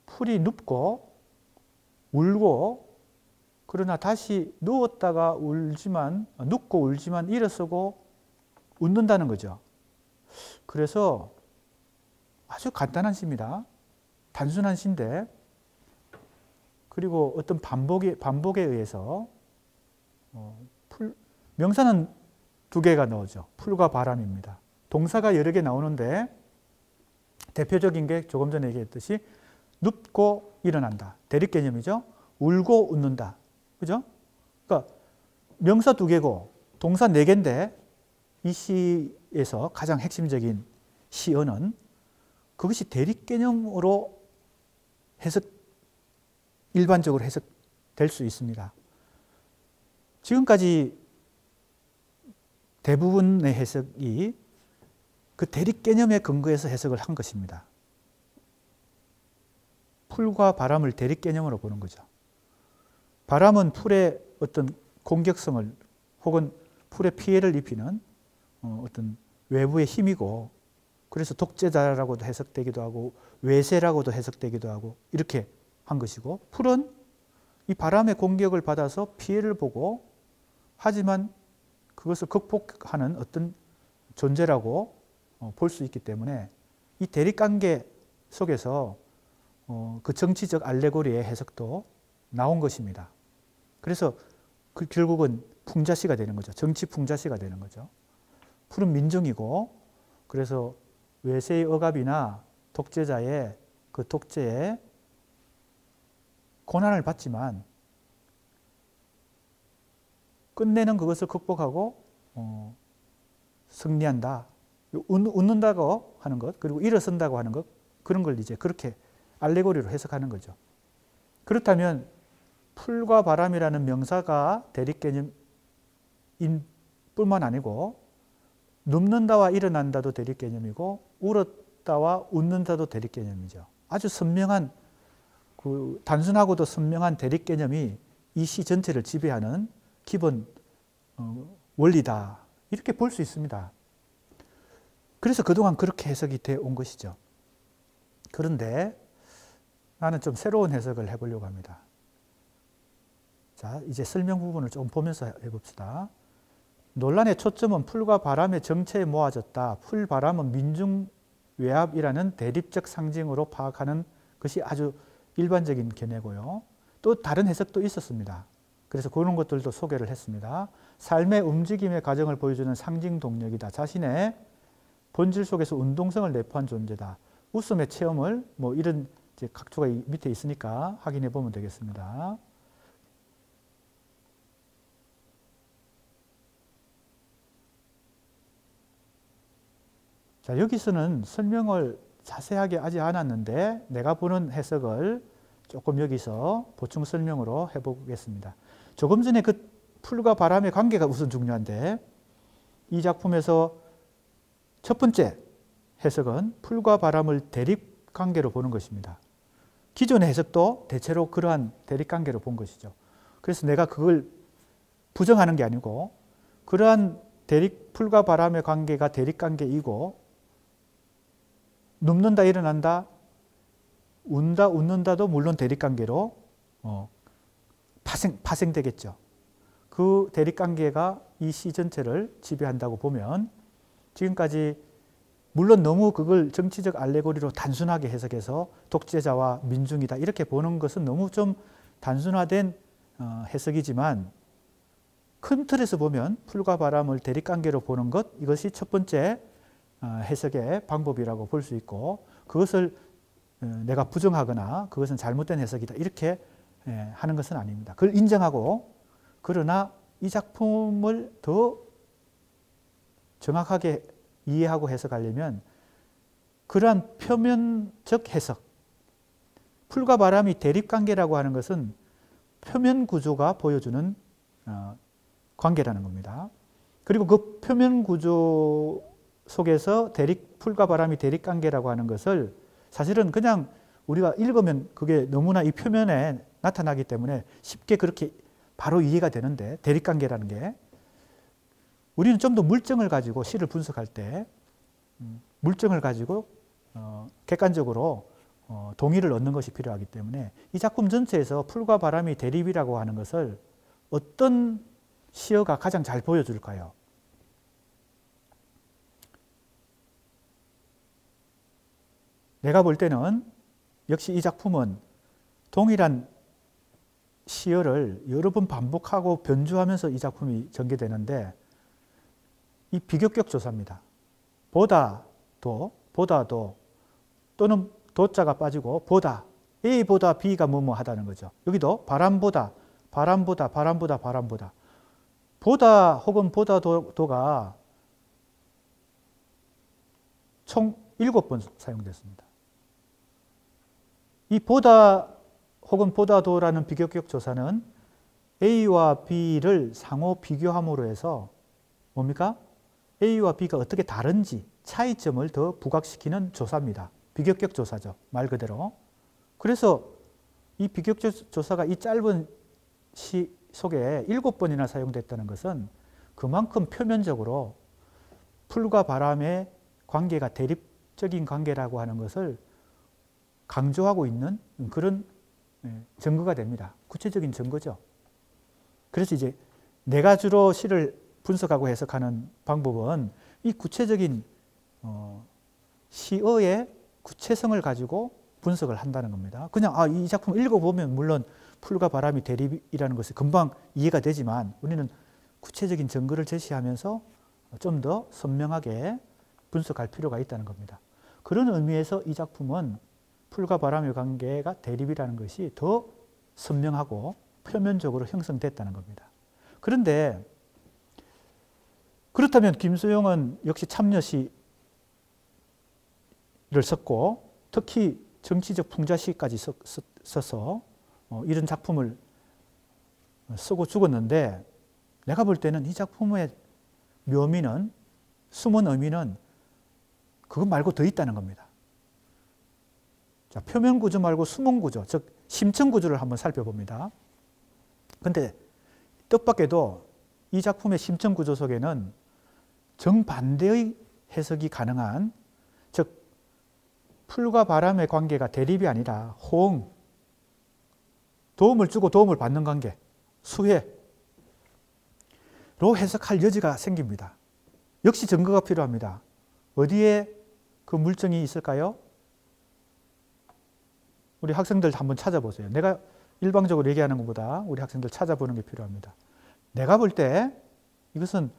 풀이 눕고 울고 그러나 다시 누웠다가 눕고 울지만 일어서고 웃는다는 거죠. 그래서 아주 간단한 시입니다. 단순한 시인데 그리고 어떤 반복에 의해서 명사는 두 개가 나오죠. 풀과 바람입니다. 동사가 여러 개 나오는데 대표적인 게 조금 전에 얘기했듯이 눕고 일어난다. 대립 개념이죠. 울고 웃는다. 그죠? 그러니까 명사 두 개고 동사 네 개인데 이 시에서 가장 핵심적인 시어는 그것이 대립 개념으로 일반적으로 해석될 수 있습니다. 지금까지 대부분의 해석이 그 대립 개념에 근거해서 해석을 한 것입니다. 풀과 바람을 대립 개념으로 보는 거죠. 바람은 풀의 어떤 공격성을 혹은 풀에 피해를 입히는 어떤 외부의 힘이고 그래서 독재자라고도 해석되기도 하고 외세라고도 해석되기도 하고 이렇게 한 것이고 풀은 이 바람의 공격을 받아서 피해를 보고 하지만 그것을 극복하는 어떤 존재라고 볼 수 있기 때문에 이 대립관계 속에서 그 정치적 알레고리의 해석도 나온 것입니다. 그래서 결국은 풍자시가 되는 거죠. 정치 풍자시가 되는 거죠. 풀은 민중이고 그래서 외세의 억압이나 독재자의 그 독재에 고난을 받지만 끝내는 그것을 극복하고 승리한다. 웃는다고 하는 것 그리고 일어선다고 하는 것 그런 걸 이제 그렇게 알레고리로 해석하는 거죠. 그렇다면 풀과 바람이라는 명사가 대립 개념인 뿐만 아니고 눕는다와 일어난다도 대립 개념이고 울었다와 웃는다도 대립 개념이죠. 아주 선명한 단순하고도 선명한 대립 개념이 이 시 전체를 지배하는 기본 원리다. 이렇게 볼 수 있습니다. 그래서 그동안 그렇게 해석이 되어 온 것이죠. 그런데 나는 좀 새로운 해석을 해보려고 합니다. 자, 이제 설명 부분을 좀 보면서 해봅시다. 논란의 초점은 풀과 바람의 정체에 모아졌다. 풀, 바람은 민중 외압이라는 대립적 상징으로 파악하는 것이 아주 일반적인 견해고요. 또 다른 해석도 있었습니다. 그래서 그런 것들도 소개를 했습니다. 삶의 움직임의 과정을 보여주는 상징 동력이다. 자신의 본질 속에서 운동성을 내포한 존재다. 웃음의 체험을 이런 이제 각조가 밑에 있으니까 확인해 보면 되겠습니다. 자, 여기서는 설명을 자세하게 하지 않았는데 내가 보는 해석을 조금 여기서 보충 설명으로 해보겠습니다. 조금 전에 그 풀과 바람의 관계가 우선 중요한데 이 작품에서 첫 번째 해석은 풀과 바람을 대립관계로 보는 것입니다. 기존의 해석도 대체로 그러한 대립관계로 본 것이죠. 그래서 내가 그걸 부정하는 게 아니고 그러한 풀과 바람의 관계가 대립관계이고 눕는다 일어난다 운다 웃는다도 물론 대립관계로 파생되겠죠. 그 대립관계가 이 시 전체를 지배한다고 보면 지금까지 물론 너무 그걸 정치적 알레고리로 단순하게 해석해서 독재자와 민중이다 이렇게 보는 것은 너무 좀 단순화된 해석이지만 큰 틀에서 보면 풀과 바람을 대립관계로 보는 것 이것이 첫 번째 해석의 방법이라고 볼 수 있고 그것을 내가 부정하거나 그것은 잘못된 해석이다 이렇게 하는 것은 아닙니다. 그걸 인정하고 그러나 이 작품을 더 정확하게 이해하고 해석하려면 그러한 표면적 해석 풀과 바람이 대립관계라고 하는 것은 표면 구조가 보여주는 관계라는 겁니다. 그리고 그 표면 구조 속에서 풀과 바람이 대립관계라고 하는 것을 사실은 그냥 우리가 읽으면 그게 너무나 이 표면에 나타나기 때문에 쉽게 그렇게 바로 이해가 되는데, 대립관계라는 게 우리는 좀 더 물증을 가지고 시를 분석할 때 물증을 가지고 객관적으로 동의를 얻는 것이 필요하기 때문에 이 작품 전체에서 풀과 바람이 대립이라고 하는 것을 어떤 시어가 가장 잘 보여줄까요? 내가 볼 때는 역시 이 작품은 동일한 시어를 여러 번 반복하고 변주하면서 이 작품이 전개되는데, 이 비교격 조사입니다. 보다도 또는 도자가 빠지고 보다, A보다 B가 뭐뭐 하다는 거죠. 여기도 바람보다 보다 혹은 보다도가 총 7번 사용됐습니다. 이 보다 혹은 보다도라는 비교격 조사는 A와 B를 상호 비교함으로 해서 뭡니까? A와 B가 어떻게 다른지 차이점을 더 부각시키는 조사입니다. 비교격 조사죠. 말 그대로. 그래서 이 비교격 조사가 이 짧은 시 속에 7번이나 사용됐다는 것은 그만큼 표면적으로 풀과 바람의 관계가 대립적인 관계라고 하는 것을 강조하고 있는 그런 증거가 됩니다. 구체적인 증거죠. 그래서 이제 내가 주로 시를 분석하고 해석하는 방법은 이 구체적인 시어의 구체성을 가지고 분석을 한다는 겁니다. 그냥 이 작품 읽어보면 물론 풀과 바람이 대립이라는 것이 금방 이해가 되지만 우리는 구체적인 증거를 제시하면서 좀 더 선명하게 분석할 필요가 있다는 겁니다. 그런 의미에서 이 작품은 풀과 바람의 관계가 대립이라는 것이 더 선명하고 표면적으로 형성됐다는 겁니다. 그런데 그렇다면 김수용은 역시 참여시를 썼고 특히 정치적 풍자시까지 써서 이런 작품을 쓰고 죽었는데, 내가 볼 때는 이 작품의 묘미는, 숨은 의미는 그것 말고 더 있다는 겁니다. 자, 표면 구조 말고 숨은 구조, 즉 심층 구조를 한번 살펴봅니다. 그런데 뜻밖에도 이 작품의 심층 구조 속에는 정반대의 해석이 가능한, 즉 풀과 바람의 관계가 대립이 아니라 호응, 도움을 주고 도움을 받는 관계, 수혜로 해석할 여지가 생깁니다. 역시 증거가 필요합니다. 어디에 그 물증이 있을까요? 우리 학생들 한번 찾아보세요. 내가 일방적으로 얘기하는 것보다 우리 학생들 찾아보는 게 필요합니다. 내가 볼 때 이것은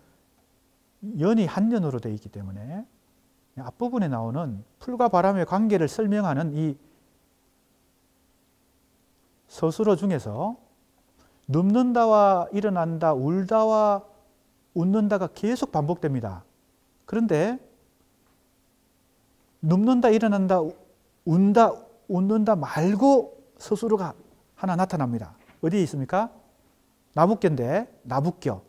연이 한연으로 되어 있기 때문에 앞부분에 나오는 풀과 바람의 관계를 설명하는 이 서술어 중에서 눕는다와 일어난다, 울다와 웃는다가 계속 반복됩니다. 그런데 눕는다, 일어난다, 운다, 웃는다 말고 서술어가 하나 나타납니다. 어디에 있습니까? 나북견인데 나북겨.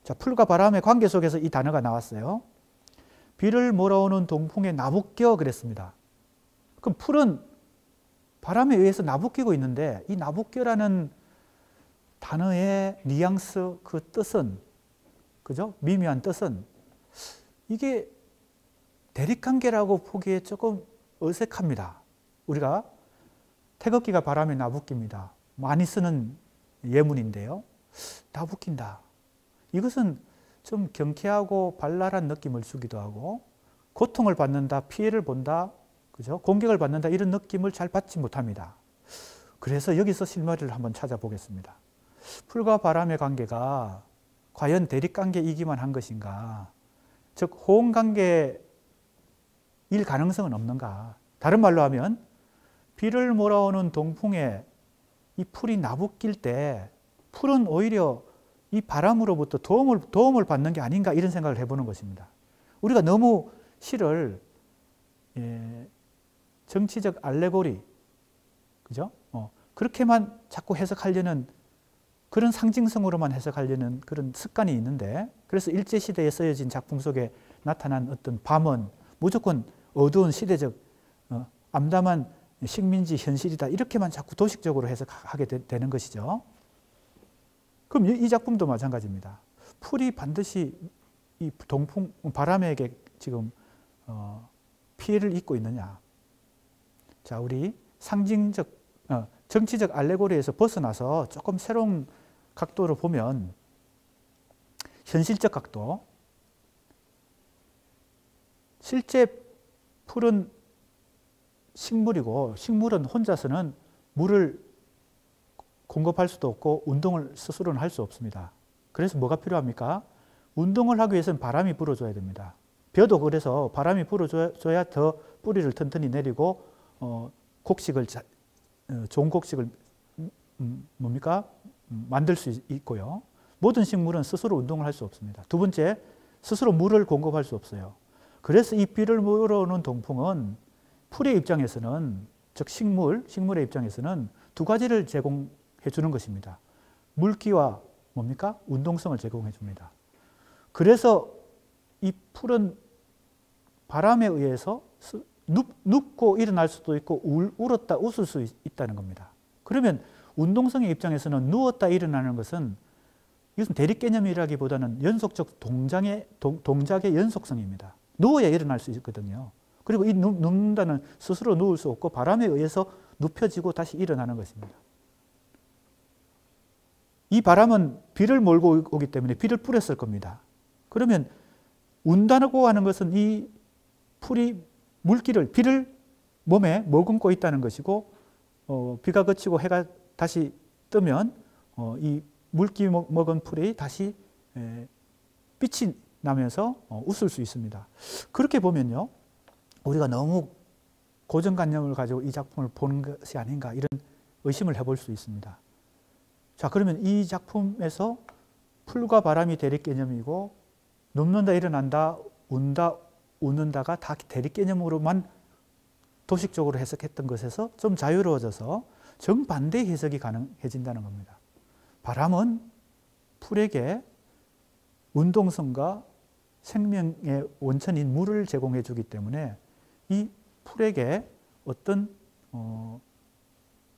자, 풀과 바람의 관계 속에서 이 단어가 나왔어요. 비를 몰아오는 동풍에 나북겨 그랬습니다. 그럼 풀은 바람에 의해서 나북기고 있는데 이 나북겨라는 단어의 뉘앙스, 그 뜻은, 그죠? 미묘한 뜻은 이게 대립관계라고 보기에 조금 어색합니다. 우리가 태극기가 바람에 나북깁니다. 많이 쓰는 예문인데요. 나북긴다. 이것은 좀 경쾌하고 발랄한 느낌을 주기도 하고 고통을 받는다, 피해를 본다, 그죠? 공격을 받는다 이런 느낌을 잘 받지 못합니다. 그래서 여기서 실마리를 한번 찾아보겠습니다. 풀과 바람의 관계가 과연 대립관계이기만 한 것인가? 즉 호응관계일 가능성은 없는가? 다른 말로 하면 비를 몰아오는 동풍에 이 풀이 나부낄 때 풀은 오히려 이 바람으로부터 도움을 받는 게 아닌가 이런 생각을 해보는 것입니다. 우리가 너무 시를 정치적 알레고리, 그죠? 그렇게만 자꾸 해석하려는 그런 상징성으로만 해석하려는 그런 습관이 있는데, 그래서 일제시대에 쓰여진 작품 속에 나타난 어떤 밤은 무조건 어두운 시대적 암담한 식민지 현실이다, 이렇게만 자꾸 도식적으로 해석하게 되는 것이죠. 그럼 이 작품도 마찬가지입니다. 풀이 반드시 이 동풍, 바람에게 지금 피해를 입고 있느냐. 자, 우리 상징적, 정치적 알레고리에서 벗어나서 조금 새로운 각도로 보면, 현실적 각도, 실제 풀은 식물이고, 식물은 혼자서는 물을 공급할 수도 없고 운동을 스스로는 할 수 없습니다. 그래서 뭐가 필요합니까? 운동을 하기 위해서는 바람이 불어줘야 됩니다. 벼도 그래서 바람이 불어줘야 더 뿌리를 튼튼히 내리고 곡식을 좋은 곡식을 만들 수 있고요. 모든 식물은 스스로 운동을 할 수 없습니다. 두 번째, 스스로 물을 공급할 수 없어요. 그래서 이 비를 물어오는 동풍은 풀의 입장에서는, 즉 식물의 입장에서는 두 가지를 제공해 주는 것입니다. 물기와 뭡니까? 운동성을 제공해 줍니다. 그래서 이 풀은 바람에 의해서 눕고 일어날 수도 있고 울었다 웃을 수 있다는 겁니다. 그러면 운동성의 입장에서는 누웠다 일어나는 것은, 이것은 대립 개념이라기보다는 연속적 동작의 연속성입니다. 누워야 일어날 수 있거든요. 그리고 이 눕는다는 스스로 누울 수 없고 바람에 의해서 눕혀지고 다시 일어나는 것입니다. 이 바람은 비를 몰고 오기 때문에 비를 뿌렸을 겁니다. 그러면 운다고 하는 것은 이 풀이 비를 몸에 머금고 있다는 것이고, 비가 그치고 해가 다시 뜨면 이 물기 먹은 풀이 다시 빛이 나면서 웃을 수 있습니다. 그렇게 보면요, 우리가 너무 고정관념을 가지고 이 작품을 보는 것이 아닌가, 이런 의심을 해볼 수 있습니다. 자, 그러면 이 작품에서 풀과 바람이 대립 개념이고, 눕는다 일어난다 운다 웃는다가 다 대립 개념으로만 도식적으로 해석했던 것에서 좀 자유로워져서 정반대 해석이 가능해진다는 겁니다. 바람은 풀에게 운동성과 생명의 원천인 물을 제공해 주기 때문에 이 풀에게 어떤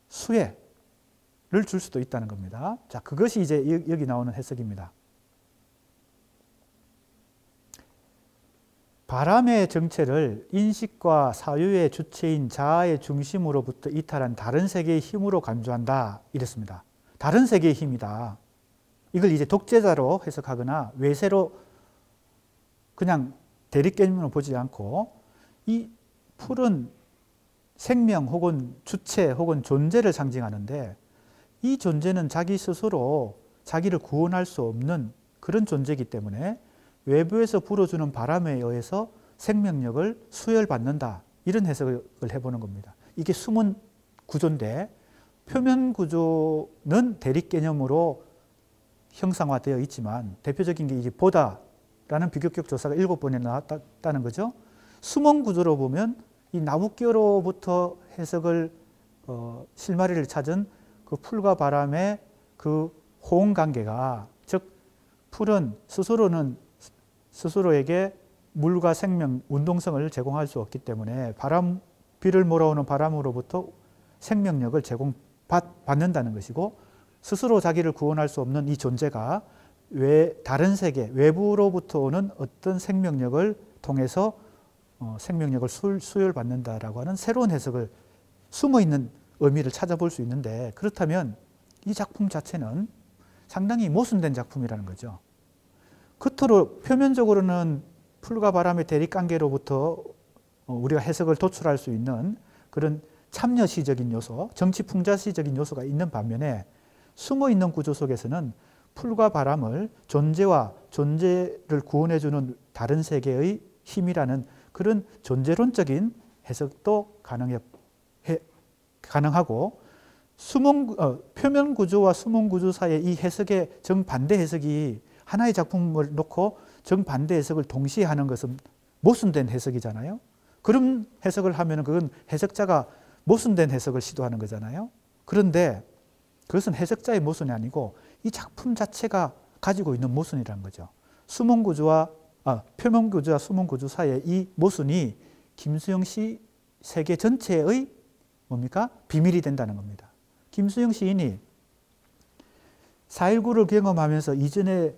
수혜를 줄 수도 있다는 겁니다. 자, 그것이 이제 여기 나오는 해석입니다. 바람의 정체를 인식과 사유의 주체인 자아의 중심으로부터 이탈한 다른 세계의 힘으로 간주한다, 이랬습니다. 다른 세계의 힘이다. 이걸 이제 독재자로 해석하거나 외세로 그냥 대립 개념으로 보지 않고, 이 풀은 생명 혹은 주체 혹은 존재를 상징하는데, 이 존재는 자기 스스로 자기를 구원할 수 없는 그런 존재이기 때문에 외부에서 불어주는 바람에 의해서 생명력을 수혈받는다, 이런 해석을 해보는 겁니다. 이게 숨은 구조인데, 표면 구조는 대립 개념으로 형상화되어 있지만 대표적인 게 이제 보다라는 비교격 조사가 7번에 나왔다는 거죠. 숨은 구조로 보면 이 나부끼어로부터 해석을 실마리를 찾은 그 풀과 바람의 그 호응 관계가, 즉 풀은 스스로에게 물과 생명, 운동성을 제공할 수 없기 때문에 비를 몰아오는 바람으로부터 생명력을 제공받는다는 것이고, 스스로 자기를 구원할 수 없는 이 존재가 다른 세계, 외부로부터 오는 어떤 생명력을 통해서 생명력을 수혈받는다라고 하는 새로운 해석을, 숨어있는 의미를 찾아볼 수 있는데, 그렇다면 이 작품 자체는 상당히 모순된 작품이라는 거죠. 겉으로 표면적으로는 풀과 바람의 대립관계로부터 우리가 해석을 도출할 수 있는 그런 참여시적인 요소, 정치풍자시적인 요소가 있는 반면에 숨어있는 구조 속에서는 풀과 바람을 존재와 존재를 구원해주는 다른 세계의 힘이라는 그런 존재론적인 해석도 가능하고, 표면 구조와 숨은 구조 사이의 이 해석의 정반대 해석이 하나의 작품을 놓고 정반대 해석을 동시에 하는 것은 모순된 해석이잖아요. 그런 해석을 하면 그건 해석자가 모순된 해석을 시도하는 거잖아요. 그런데 그것은 해석자의 모순이 아니고 이 작품 자체가 가지고 있는 모순이라는 거죠. 표면구조와 수문구조 사이의 이 모순이 김수영 시 세계 전체의 뭡니까? 비밀이 된다는 겁니다. 김수영 시인이 4.19를 경험하면서 이전에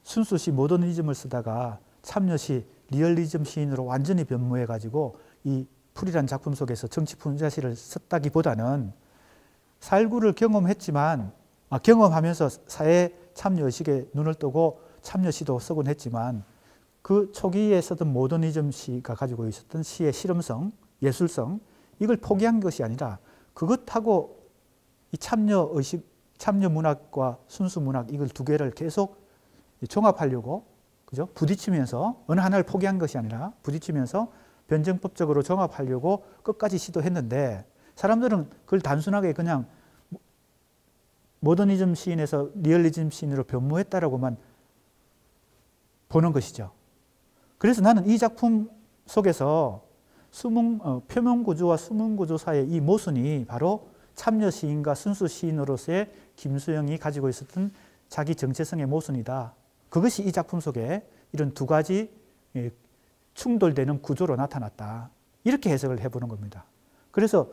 순수시 모더니즘을 쓰다가 참여시 리얼리즘 시인으로 완전히 변모해가지고 이 풀이란 작품 속에서 정치 풍자시를 썼다기보다는 4.19를 경험하면서 사회 참여의식에 눈을 뜨고 참여시도 쓰곤 했지만 그 초기에 쓰던 모더니즘 시가 가지고 있었던 시의 실험성, 예술성 이걸 포기한 것이 아니라 그것하고 이 참여의식, 참여문학과 순수문학 이걸 두 개를 계속 종합하려고 그죠? 부딪히면서 어느 하나를 포기한 것이 아니라 부딪히면서 변증법적으로 종합하려고 끝까지 시도했는데 사람들은 그걸 단순하게 그냥 모더니즘 시인에서 리얼리즘 시인으로 변모했다라고만 보는 것이죠. 그래서 나는 이 작품 속에서 표면구조와 수문구조 사이의 이 모순이 바로 참여 시인과 순수 시인으로서의 김수영이 가지고 있었던 자기 정체성의 모순이다. 그것이 이 작품 속에 이런 두 가지 충돌되는 구조로 나타났다. 이렇게 해석을 해보는 겁니다. 그래서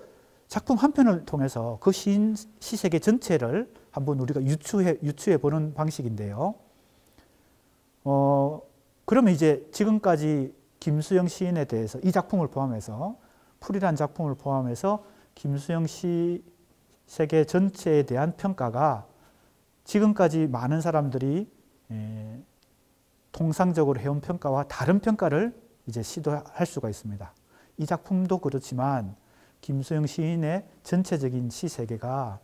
작품 한 편을 통해서 그 시인 시세계 전체를 한번 우리가 유추해 보는 방식인데요. 그러면 이제 지금까지 김수영 시인에 대해서 이 작품을 포함해서 풀이란 작품을 포함해서 김수영 시 세계 전체에 대한 평가가 지금까지 많은 사람들이 통상적으로 해온 평가와 다른 평가를 이제 시도할 수가 있습니다. 이 작품도 그렇지만 김수영 시인의 전체적인 시 세계가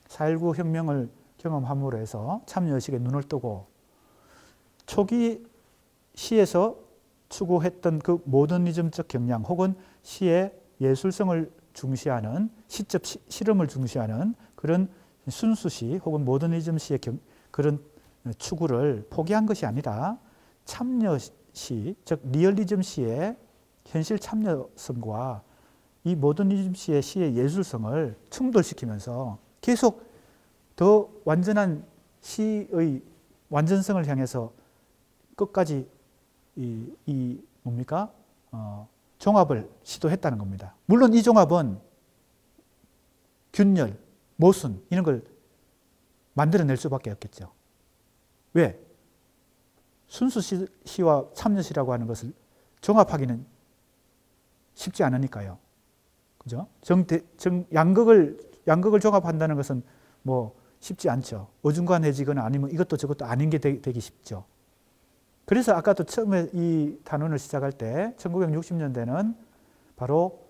4.19 혁명을 경험함으로 해서 참여의식에 눈을 뜨고 초기 시에서 추구했던 그 모더니즘적 경향 혹은 시의 예술성을 중시하는 시적 실험을 중시하는 그런 순수시 혹은 모더니즘 시의 그런 추구를 포기한 것이 아니라 참여시, 즉 리얼리즘 시의 현실 참여성과 이 모더니즘 시의 예술성을 충돌시키면서 계속 더 완전한 시의 완전성을 향해서 끝까지 뭡니까? 종합을 시도했다는 겁니다. 물론 이 종합은 균열, 모순 이런 걸 만들어낼 수밖에 없겠죠. 왜? 순수시와 참여시라고 하는 것을 종합하기는 쉽지 않으니까요. 그죠? 양극을 종합한다는 것은 뭐 쉽지 않죠. 어중간해지거나 아니면 이것도 저것도 아닌 게 되기 쉽죠. 그래서 아까도 처음에 이 단원을 시작할 때 1960년대는 바로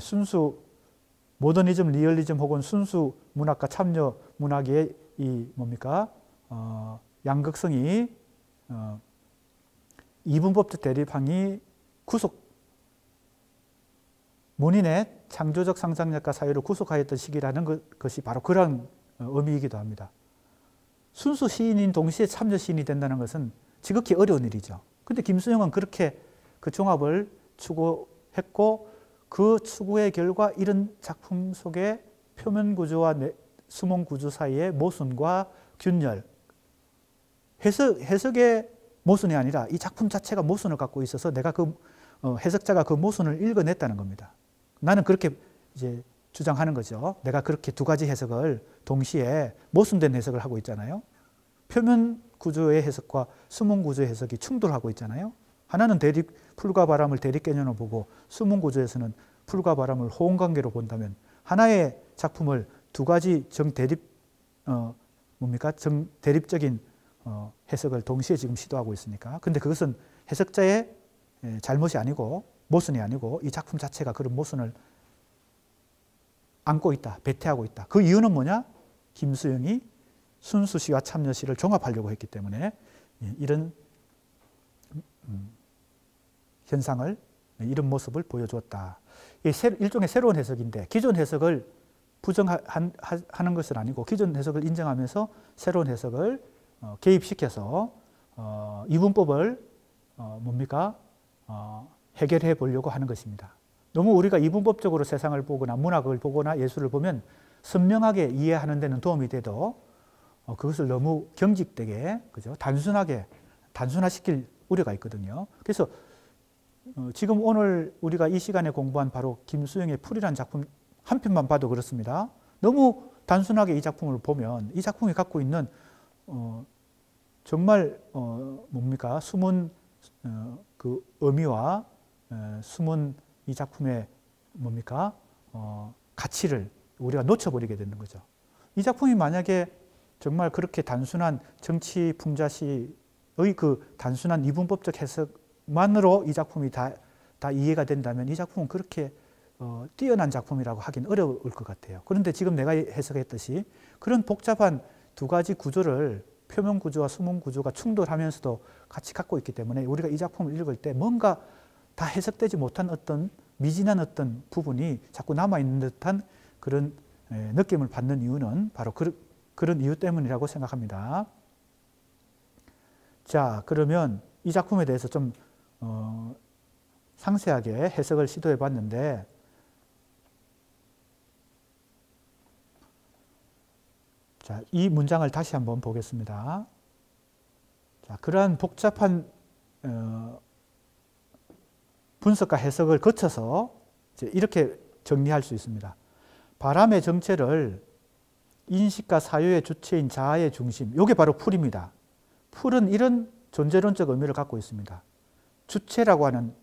순수 모더니즘, 리얼리즘 혹은 순수 문학과 참여 문학의 이 뭡니까? 양극성이 이분법적 대립항이 문인의 창조적 상상력과 사유를 구속하였던 시기라는 것이 바로 그런 의미이기도 합니다. 순수 시인인 동시에 참여 시인이 된다는 것은 지극히 어려운 일이죠. 근데 김수영은 그렇게 그 종합을 추구했고 그 추구의 결과 이런 작품 속에 표면 구조와 수문 구조 사이의 모순과 균열, 해석의 모순이 아니라 이 작품 자체가 모순을 갖고 있어서 내가 해석자가 그 모순을 읽어냈다는 겁니다. 나는 그렇게 이제 주장하는 거죠. 내가 그렇게 두 가지 해석을 동시에 모순된 해석을 하고 있잖아요. 표면 구조의 해석과 수문 구조의 해석이 충돌하고 있잖아요. 하나는 풀과 바람을 대립 개념으로 보고 수문 구조에서는 풀과 바람을 호응 관계로 본다면 하나의 작품을 두 가지 정대립적인 해석을 동시에 지금 시도하고 있으니까. 근데 그것은 해석자의 잘못이 아니고 모순이 아니고 이 작품 자체가 그런 모순을 안고 있다, 배태하고 있다. 그 이유는 뭐냐? 김수영이 순수시와 참여시를 종합하려고 했기 때문에 이런 현상을, 이런 모습을 보여주었다. 일종의 새로운 해석인데 기존 해석을 부정하는 것은 아니고 기존 해석을 인정하면서 새로운 해석을 개입시켜서 이분법을 해결해 보려고 하는 것입니다. 너무 우리가 이분법적으로 세상을 보거나 문학을 보거나 예술을 보면 선명하게 이해하는 데는 도움이 돼도 그것을 너무 경직되게, 그죠? 단순화시킬 우려가 있거든요. 그래서 지금 오늘 우리가 이 시간에 공부한 바로 김수영의 풀이라는 작품 한 편만 봐도 그렇습니다. 너무 단순하게 이 작품을 보면 이 작품이 갖고 있는 정말 뭡니까? 숨은 그 의미와 숨은 이 작품의 뭡니까? 가치를 우리가 놓쳐버리게 되는 거죠. 이 작품이 만약에 정말 그렇게 단순한 정치 풍자시의 그 단순한 이분법적 해석만으로 이 작품이 다 이해가 된다면 이 작품은 그렇게 뛰어난 작품이라고 하긴 어려울 것 같아요. 그런데 지금 내가 해석했듯이 그런 복잡한 두 가지 구조를 표면 구조와 수문 구조가 충돌하면서도 같이 갖고 있기 때문에 우리가 이 작품을 읽을 때 뭔가 다 해석되지 못한 어떤 미진한 어떤 부분이 자꾸 남아있는 듯한 그런 느낌을 받는 이유는 바로 그런 이유 때문이라고 생각합니다. 자, 그러면 이 작품에 대해서 좀 상세하게 해석을 시도해 봤는데 자, 이 문장을 다시 한번 보겠습니다. 자, 그러한 복잡한 분석과 해석을 거쳐서 이제 이렇게 정리할 수 있습니다. 바람의 정체를 인식과 사유의 주체인 자아의 중심, 이게 바로 풀입니다. 풀은 이런 존재론적 의미를 갖고 있습니다. 주체라고 하는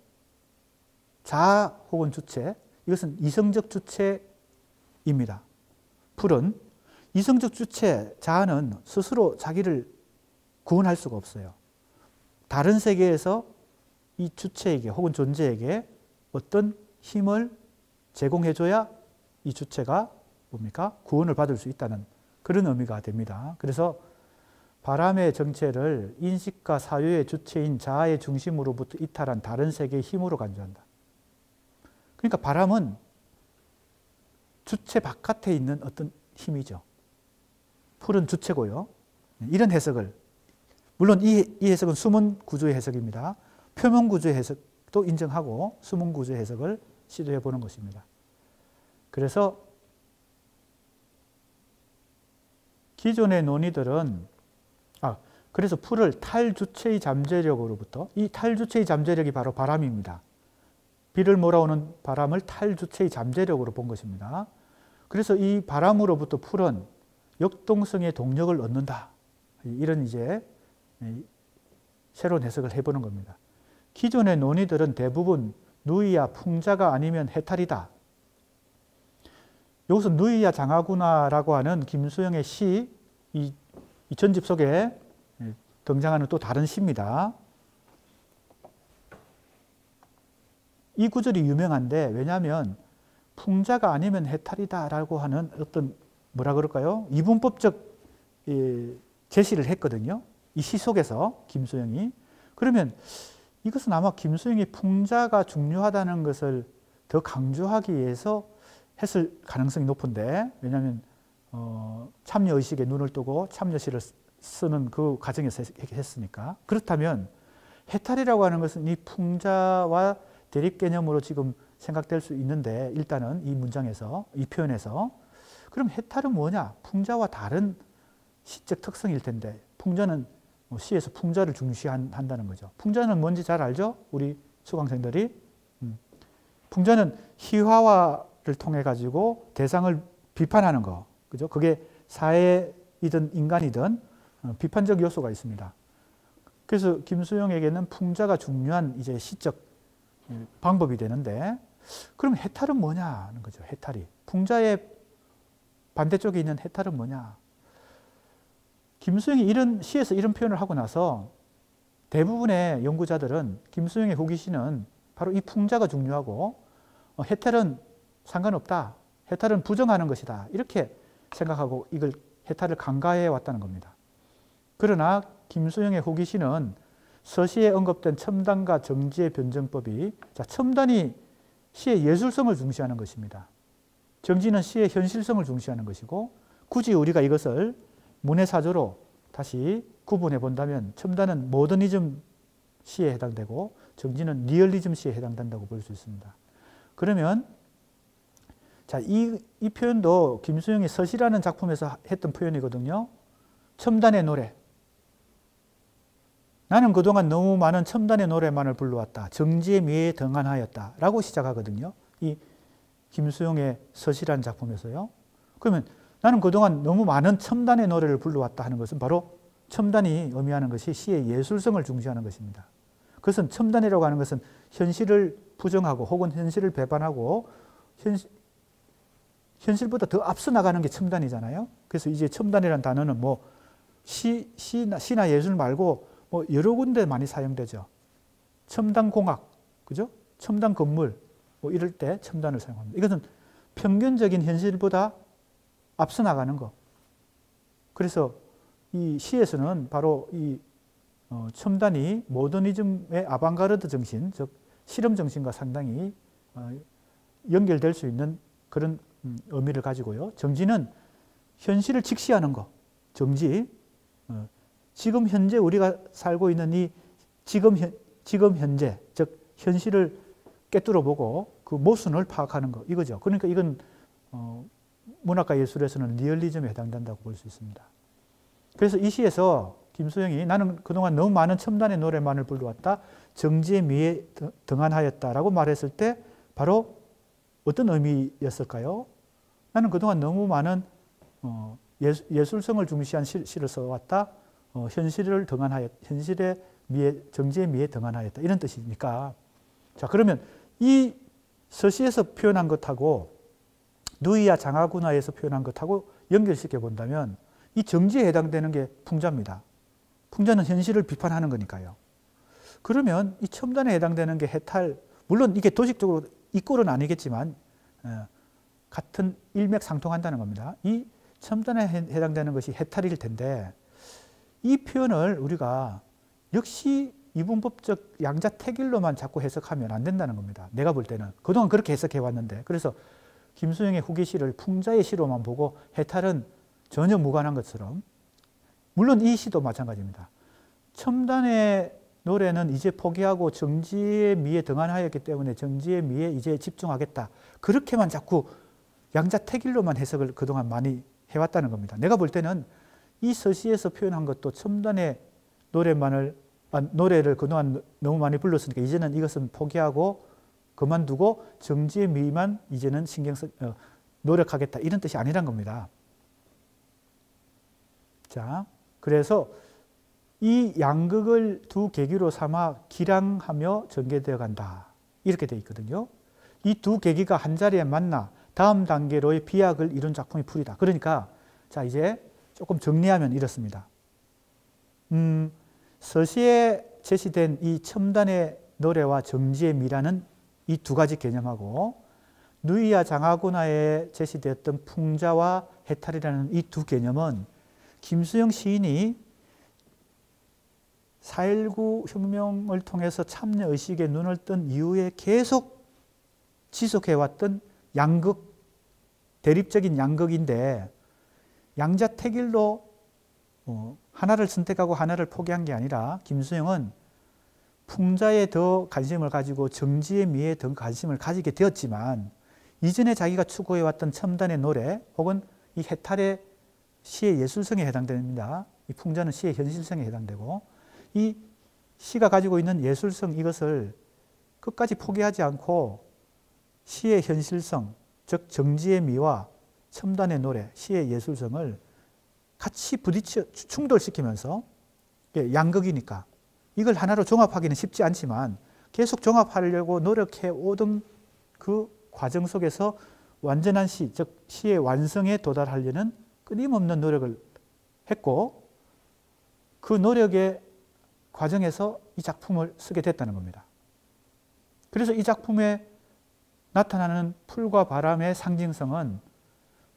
자아 혹은 주체, 이것은 이성적 주체입니다. 풀은 이성적 주체, 자아는 스스로 자기를 구원할 수가 없어요. 다른 세계에서 이 주체에게 혹은 존재에게 어떤 힘을 제공해줘야 이 주체가 뭡니까? 구원을 받을 수 있다는 그런 의미가 됩니다. 그래서 바람의 정체를 인식과 사유의 주체인 자아의 중심으로부터 이탈한 다른 세계의 힘으로 간주한다. 그러니까 바람은 주체 바깥에 있는 어떤 힘이죠. 풀은 주체고요. 이런 해석을, 물론 이 해석은 수문 구조의 해석입니다. 표면 구조의 해석도 인정하고 수문 구조의 해석을 시도해 보는 것입니다. 그래서 기존의 논의들은 그래서 풀을 탈주체의 잠재력으로부터, 이 탈주체의 잠재력이 바로 바람입니다. 비를 몰아오는 바람을 탈주체의 잠재력으로 본 것입니다. 그래서 이 바람으로부터 풀은 역동성의 동력을 얻는다. 이런 이제 새로운 해석을 해보는 겁니다. 기존의 논의들은 대부분 누이야 풍자가 아니면 해탈이다. 여기서 누이야 장하구나라고 하는 김수영의 시, 이 전집 속에 등장하는 또 다른 시입니다. 이 구절이 유명한데 왜냐하면 풍자가 아니면 해탈이다라고 하는 어떤 뭐라 그럴까요? 이분법적 제시를 했거든요. 이 시 속에서 김수영이. 그러면 이것은 아마 김수영이 풍자가 중요하다는 것을 더 강조하기 위해서 했을 가능성이 높은데 왜냐하면 참여의식에 눈을 뜨고 참여시를 쓰는 그 과정에서 했으니까. 그렇다면 해탈이라고 하는 것은 이 풍자와 대립 개념으로 지금 생각될 수 있는데 일단은 이 문장에서, 이 표현에서 그럼 해탈은 뭐냐? 풍자와 다른 시적 특성일 텐데 풍자는 시에서 풍자를 중시한다는 거죠. 풍자는 뭔지 잘 알죠? 우리 수강생들이. 풍자는 희화화를 통해 가지고 대상을 비판하는 거. 그죠? 그게 사회이든 인간이든 비판적 요소가 있습니다. 그래서 김수영에게는 풍자가 중요한 이제 시적 방법이 되는데 그럼 해탈은 뭐냐는 거죠. 해탈이. 풍자의 반대쪽에 있는 해탈은 뭐냐. 김수영이 이런 시에서 이런 표현을 하고 나서 대부분의 연구자들은 김수영의 후기시는 바로 이 풍자가 중요하고 해탈은 상관없다. 해탈은 부정하는 것이다. 이렇게 생각하고 이걸 해탈을 간과해 왔다는 겁니다. 그러나 김수영의 후기시는 서시에 언급된 첨단과 정지의 변정법이 첨단이 시의 예술성을 중시하는 것입니다. 정지는 시의 현실성을 중시하는 것이고 굳이 우리가 이것을 문해사조로 다시 구분해 본다면 첨단은 모더니즘 시에 해당되고 정지는 리얼리즘 시에 해당된다고 볼 수 있습니다. 그러면 자, 이 표현도 김수영이 서시라는 작품에서 했던 표현이거든요. 첨단의 노래. 나는 그동안 너무 많은 첨단의 노래만을 불러왔다. 정지의 미에 등한하였다. 라고 시작하거든요. 이 김수영의 서시라는 작품에서요. 그러면 나는 그동안 너무 많은 첨단의 노래를 불러왔다 하는 것은 바로 첨단이 의미하는 것이 시의 예술성을 중시하는 것입니다. 그것은 첨단이라고 하는 것은 현실을 부정하고 혹은 현실을 배반하고 현실보다 더 앞서 나가는 게 첨단이잖아요. 그래서 이제 첨단이라는 단어는 뭐 시나 예술 말고 뭐 여러 군데 많이 사용되죠. 첨단 공학, 그죠? 첨단 건물, 뭐 이럴 때 첨단을 사용합니다. 이것은 평균적인 현실보다 앞서 나가는 거. 그래서 이 시에서는 바로 이 첨단이 모더니즘의 아방가르드 정신, 즉 실험 정신과 상당히 연결될 수 있는 그런 의미를 가지고요. 정지는 현실을 직시하는 거. 정지. 지금 현재 우리가 살고 있는 이 지금 현재, 즉 현실을 꿰뚫어 보고 그 모순을 파악하는 거. 이거죠. 그러니까 이건 문학과 예술에서는 리얼리즘에 해당된다고 볼 수 있습니다. 그래서 이 시에서 김수영이 나는 그동안 너무 많은 첨단의 노래만을 불러왔다. 정지의 미에 등한하였다라고 말했을 때 바로 어떤 의미였을까요? 나는 그동안 너무 많은 예술성을 중시한 시를 써왔다. 현실을 현실의 미에, 정지의 미에 등한하였다. 이런 뜻이니까. 자, 그러면 이 서시에서 표현한 것하고 누이야 장하구나에서 표현한 것하고 연결시켜 본다면 이 정지에 해당되는 게 풍자입니다. 풍자는 현실을 비판하는 거니까요. 그러면 이 첨단에 해당되는 게 해탈, 물론 이게 도식적으로 이 꼴은 아니겠지만 같은 일맥상통한다는 겁니다. 이 첨단에 해당되는 것이 해탈일 텐데 이 표현을 우리가 역시 이분법적 양자택일로만 자꾸 해석하면 안 된다는 겁니다. 내가 볼 때는. 그동안 그렇게 해석해 왔는데. 그래서 김수영의 후기시를 풍자의 시로만 보고 해탈은 전혀 무관한 것처럼, 물론 이 시도 마찬가지입니다. 첨단의 노래는 이제 포기하고 정지의 미에 등한하였기 때문에 정지의 미에 이제 집중하겠다. 그렇게만 자꾸 양자택일로만 해석을 그동안 많이 해왔다는 겁니다. 내가 볼 때는 이 서시에서 표현한 것도 첨단의 노래를 그동안 너무 많이 불렀으니까 이제는 이것은 포기하고 그만두고 정지의 미만 이제는 노력하겠다. 이런 뜻이 아니란 겁니다. 자, 그래서 이 양극을 두 계기로 삼아 기량하며 전개되어 간다. 이렇게 되어 있거든요. 이 두 계기가 한 자리에 만나 다음 단계로의 비약을 이룬 작품이 풀이다. 그러니까 자, 이제 조금 정리하면 이렇습니다. 서시에 제시된 이 첨단의 노래와 정지의 미라는 이 두 가지 개념하고 누이야 장하구나에 제시되었던 풍자와 해탈이라는 이 두 개념은 김수영 시인이 4.19 혁명을 통해서 참여의식에 눈을 뜬 이후에 계속 지속해왔던 양극, 대립적인 양극인데 양자택일로 하나를 선택하고 하나를 포기한 게 아니라 김수영은 풍자에 더 관심을 가지고 정지의 미에 더 관심을 가지게 되었지만 이전에 자기가 추구해왔던 첨단의 노래 혹은 이 해탈의 시의 예술성에 해당됩니다. 이 풍자는 시의 현실성에 해당되고 이 시가 가지고 있는 예술성 이것을 끝까지 포기하지 않고 시의 현실성, 즉 정지의 미와 첨단의 노래, 시의 예술성을 같이 부딪혀 충돌시키면서 양극이니까 이걸 하나로 종합하기는 쉽지 않지만 계속 종합하려고 노력해 오던 그 과정 속에서 완전한 시, 즉 시의 완성에 도달하려는 끊임없는 노력을 했고 그 노력의 과정에서 이 작품을 쓰게 됐다는 겁니다. 그래서 이 작품에 나타나는 풀과 바람의 상징성은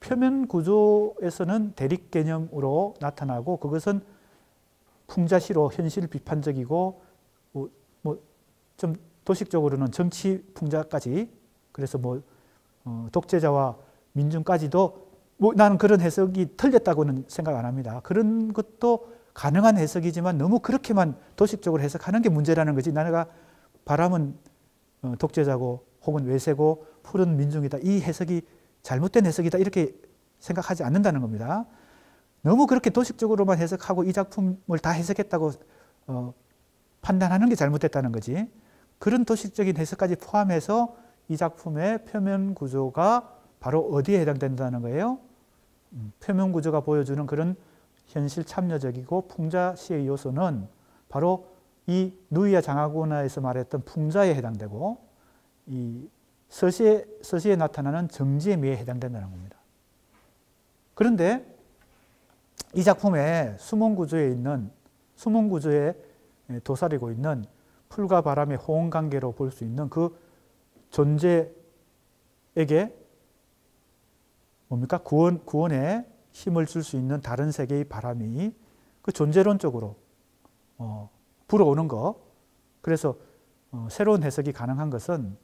표면 구조에서는 대립 개념으로 나타나고 그것은 풍자시로 현실 비판적이고 좀 도식적으로는 정치 풍자까지 그래서 독재자와 민중까지도 나는 그런 해석이 틀렸다고는 생각 안 합니다. 그런 것도 가능한 해석이지만 너무 그렇게만 도식적으로 해석하는 게 문제라는 거지. 내가 바람은 독재자고 혹은 외세고 풀은 민중이다. 이 해석이 잘못된 해석이다 이렇게 생각하지 않는다는 겁니다. 너무 그렇게 도식적으로만 해석하고 이 작품을 다 해석했다고 판단하는 게 잘못됐다는 거지. 그런 도식적인 해석까지 포함해서 이 작품의 표면 구조가 바로 어디에 해당된다는 거예요? 표면 구조가 보여주는 그런 현실 참여적이고 풍자시의 요소는 바로 이 누이와 장하고나에서 말했던 풍자에 해당되고 이 서시에 나타나는 정지의 미에 해당된다는 겁니다. 그런데 이 작품의 숨은 구조에 도사리고 있는 풀과 바람의 호응 관계로 볼 수 있는 그 존재에게 뭡니까? 구원에 힘을 줄 수 있는 다른 세계의 바람이 그 존재론적으로 불어오는 것. 그래서 새로운 해석이 가능한 것은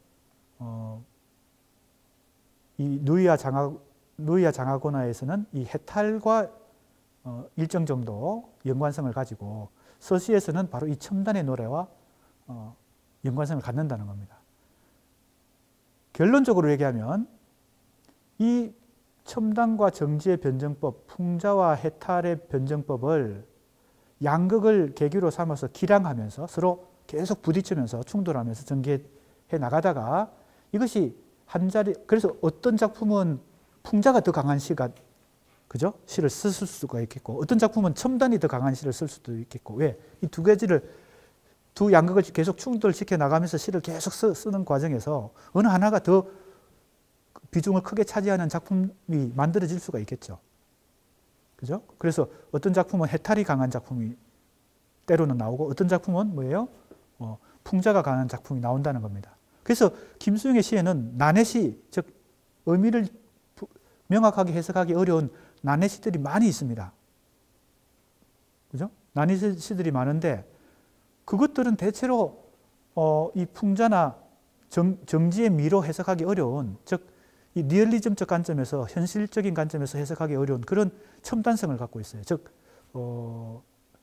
이 누이와 장하고나에서는 이 해탈과 일정 정도 연관성을 가지고 서시에서는 바로 이 첨단의 노래와 연관성을 갖는다는 겁니다. 결론적으로 얘기하면 이 첨단과 정지의 변정법, 풍자와 해탈의 변정법을 양극을 계기로 삼아서 기량하면서 서로 계속 부딪히면서 충돌하면서 전개해 나가다가 이것이 그래서 어떤 작품은 풍자가 더 강한 시가 그죠? 시를 쓸 수가 있겠고 어떤 작품은 첨단이 더 강한 시를 쓸 수도 있겠고 왜? 이 두 가지를 두 양극을 계속 충돌시켜 나가면서 시를 계속 쓰는 과정에서 어느 하나가 더 비중을 크게 차지하는 작품이 만들어질 수가 있겠죠. 그죠? 그래서 어떤 작품은 해탈이 강한 작품이 때로는 나오고 어떤 작품은 뭐예요? 풍자가 강한 작품이 나온다는 겁니다. 그래서 김수영의 시에는 난해시, 즉 의미를 명확하게 해석하기 어려운 난해시들이 많이 있습니다. 그죠? 난해시들이 많은데 그것들은 대체로 이 풍자나 정지의 미로 해석하기 어려운, 즉 이 리얼리즘적 관점에서 현실적인 관점에서 해석하기 어려운 그런 첨단성을 갖고 있어요. 즉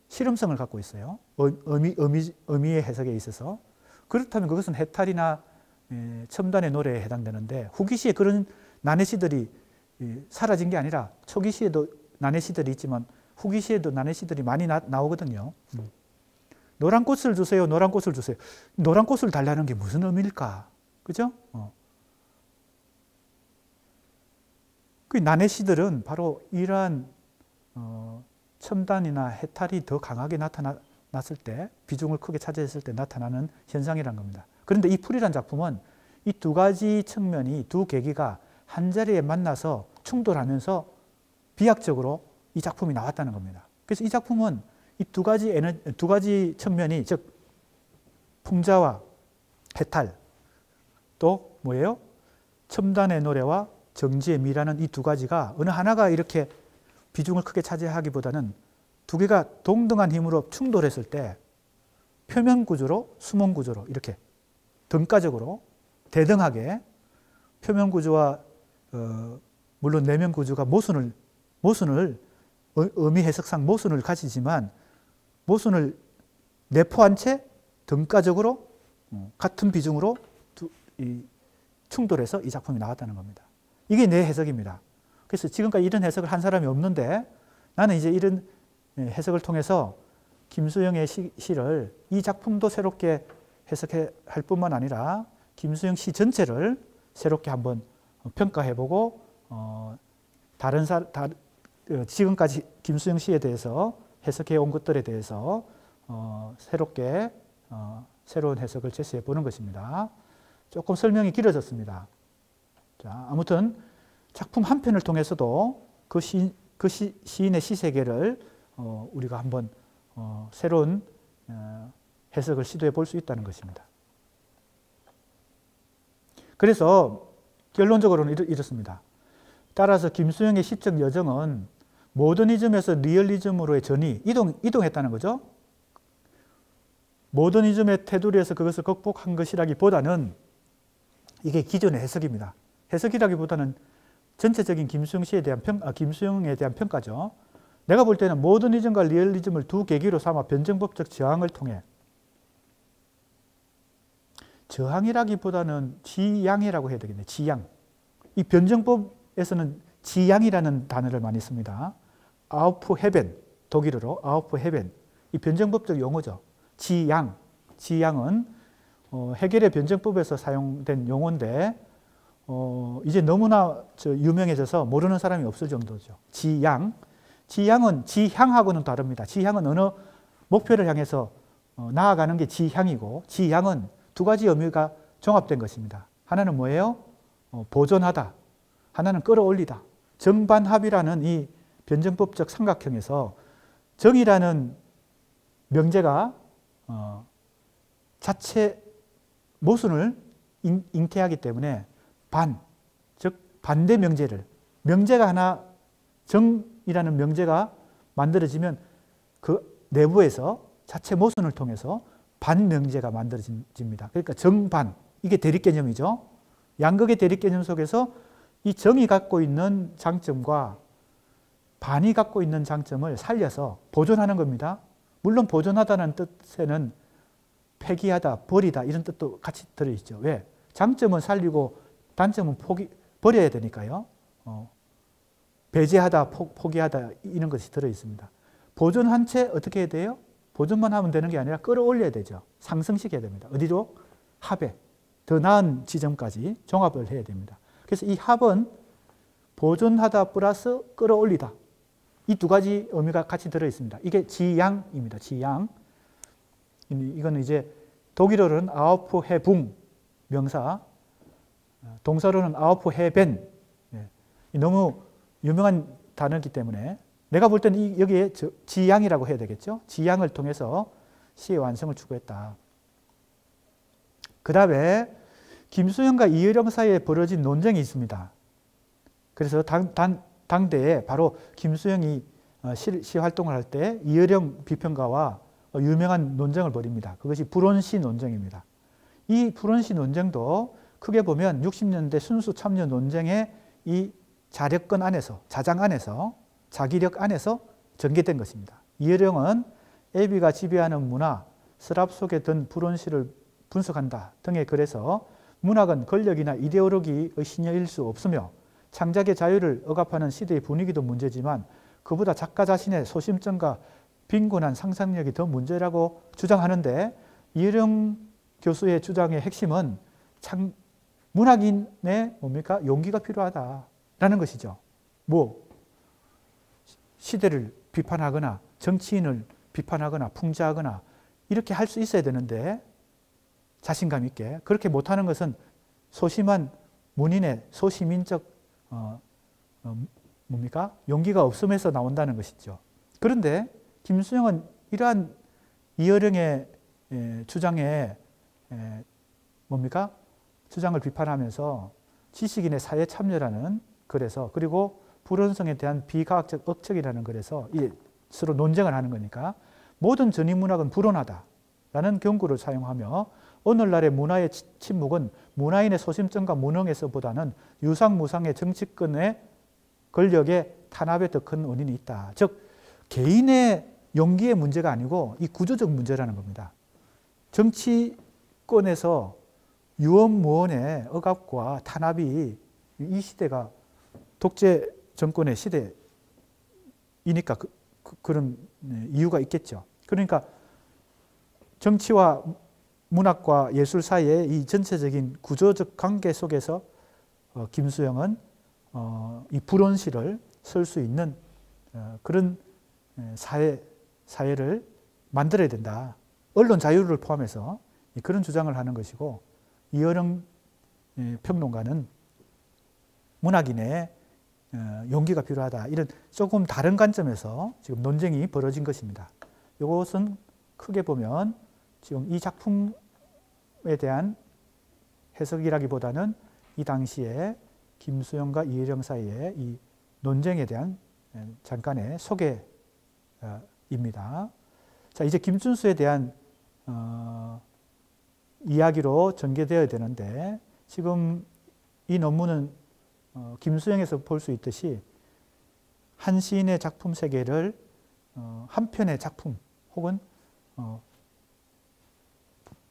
실험성을 갖고 있어요. 의미의 해석에 있어서. 그렇다면 그것은 해탈이나 첨단의 노래에 해당되는데 후기시에 그런 난해시들이 사라진 게 아니라 초기시에도 난해시들이 있지만 후기시에도 난해시들이 많이 나오거든요. 노란 꽃을 주세요. 노란 꽃을 주세요. 노란 꽃을 달라는 게 무슨 의미일까? 그죠? 그 난해시들은 바로 이러한 첨단이나 해탈이 더 강하게 나타났을 때, 비중을 크게 차지했을 때 나타나는 현상이란 겁니다. 그런데 이 풀이란 작품은 이 두 가지 측면이, 두 계기가 한 자리에 만나서 충돌하면서 비약적으로 이 작품이 나왔다는 겁니다. 그래서 이 작품은 이 두 가지 측면이, 즉 풍자와 해탈, 또 뭐예요? 첨단의 노래와 정지의 미라는 이 두 가지가 어느 하나가 이렇게 비중을 크게 차지하기보다는 두 개가 동등한 힘으로 충돌했을 때 표면 구조로, 수문 구조로 이렇게 등가적으로 대등하게 표면 구조와 물론 내면 구조가 모순을 의미 해석상 모순을 가지지만 모순을 내포한 채 등가적으로 같은 비중으로 충돌해서 이 작품이 나왔다는 겁니다. 이게 내 해석입니다. 그래서 지금까지 이런 해석을 한 사람이 없는데 나는 이제 이런 해석을 통해서 김수영의 시를 이 작품도 새롭게 해석할 뿐만 아니라 김수영 시 전체를 새롭게 한번 평가해보고 지금까지 김수영 시에 대해서 해석해 온 것들에 대해서 새롭게 새로운 해석을 제시해 보는 것입니다. 조금 설명이 길어졌습니다. 자, 아무튼 작품 한 편을 통해서도 그 시인의 시세계를 우리가 한번 새로운 해석을 시도해 볼 수 있다는 것입니다. 그래서 결론적으로는 이렇습니다. 따라서 김수영의 시적 여정은 모더니즘에서 리얼리즘으로의 전이 이동했다는 거죠. 모더니즘의 테두리에서 그것을 극복한 것이라기보다는 이게 기존의 해석입니다. 해석이라기보다는 전체적인 김수영에 대한 평가죠. 내가 볼 때는 모더니즘과 리얼리즘을 두 계기로 삼아 변정법적 저항을 통해, 저항이라기보다는 지양이라고 해야 되겠네요. 지양. 이 변정법에 영어에서는 지양이라는 단어를 많이 씁니다. 아우프헤벤, 독일어로 아우프헤벤. 이 변정법적 용어죠. 지양, 지양은 해겔의 변정법에서 사용된 용어인데 이제 너무나 유명해져서 모르는 사람이 없을 정도죠. 지양. 지양은 지향하고는 다릅니다. 지향은 어느 목표를 향해서 나아가는 게 지향이고, 지양은 두 가지 의미가 종합된 것입니다. 하나는 뭐예요? 보존하다. 하나는 끌어올리다. 정반합이라는 이 변정법적 삼각형에서 정이라는 명제가 자체 모순을 잉태하기 때문에 즉 반대 명제를, 명제가 하나, 정이라는 명제가 만들어지면 그 내부에서 자체 모순을 통해서 반명제가 만들어집니다. 그러니까 정반, 이게 대립개념이죠. 양극의 대립개념 속에서 이 정이 갖고 있는 장점과 반이 갖고 있는 장점을 살려서 보존하는 겁니다. 물론 보존하다는 뜻에는 폐기하다, 버리다 이런 뜻도 같이 들어있죠. 왜? 장점은 살리고 단점은 버려야 되니까요. 배제하다, 포기하다 이런 것이 들어있습니다. 보존한 채 어떻게 해야 돼요? 보존만 하면 되는 게 아니라 끌어올려야 되죠. 상승시켜야 됩니다. 어디로? 합에. 더 나은 지점까지 종합을 해야 됩니다. 그래서 이 합은 보존하다 플러스 끌어올리다. 이 두 가지 의미가 같이 들어있습니다. 이게 지양입니다. 지양. 이거는 이제 독일어로는 아우프헤붕 명사, 동사로는 아우프헤벤. 너무 유명한 단어이기 때문에 내가 볼 때는 여기에 지양이라고 해야 되겠죠. 지양을 통해서 시의 완성을 추구했다. 그 다음에 김수영과 이의령 사이에 벌어진 논쟁이 있습니다. 그래서 당대에 바로 김수영이 시 활동을 할 때 이의령 비평가와 유명한 논쟁을 벌입니다. 그것이 불온시 논쟁입니다. 이 불온시 논쟁도 크게 보면 60년대 순수 참여 논쟁의 이 자력권 안에서, 자장 안에서, 자기력 안에서 전개된 것입니다. 이의령은 애비가 지배하는 문화, 서랍 속에 든 불온시를 분석한다 등의 글에서 문학은 권력이나 이데올로기의 신여일 수 없으며 창작의 자유를 억압하는 시대의 분위기도 문제지만 그보다 작가 자신의 소심증과 빈곤한 상상력이 더 문제라고 주장하는데, 이의령 교수의 주장의 핵심은 문학인의 뭡니까? 용기가 필요하다라는 것이죠. 시대를 비판하거나 정치인을 비판하거나 풍자하거나 이렇게 할 수 있어야 되는데 자신감 있게 그렇게 못하는 것은 소심한 문인의 소시민적 용기가 없음에서 나온다는 것이죠. 그런데 김수영은 이러한 이의령의 주장에 주장을 비판하면서 지식인의 사회 참여라는 글에서, 그리고 불온성에 대한 비과학적 억측이라는 글에서 서로 논쟁을 하는 거니까 모든 전위문학은 불온하다라는 경구를 사용하며 오늘날의 문화의 침묵은 문화인의 소심증과 무능에서보다는 유상무상의 정치권의 권력의 탄압에 더 큰 원인이 있다. 즉 개인의 용기의 문제가 아니고 이 구조적 문제라는 겁니다. 정치권에서 유언무언의 억압과 탄압이 이 시대가 독재 정권의 시대이니까 그런 이유가 있겠죠. 그러니까 정치와 문학과 예술 사이의 이 전체적인 구조적 관계 속에서 김수영은 이 불온시를 쓸 수 있는 그런 사회를 만들어야 된다. 언론 자유를 포함해서 그런 주장을 하는 것이고, 이의령 평론가는 문학인의 용기가 필요하다. 이런 조금 다른 관점에서 지금 논쟁이 벌어진 것입니다. 이것은 크게 보면 지금 이 작품에 대한 해석이라기보다는 이 당시에 김수영과 이의령 사이의 이 논쟁에 대한 잠깐의 소개입니다. 자, 이제 김춘수에 대한 이야기로 전개되어야 되는데, 지금 이 논문은 김수영에서 볼 수 있듯이 한 시인의 작품 세계를 한 편의 작품 혹은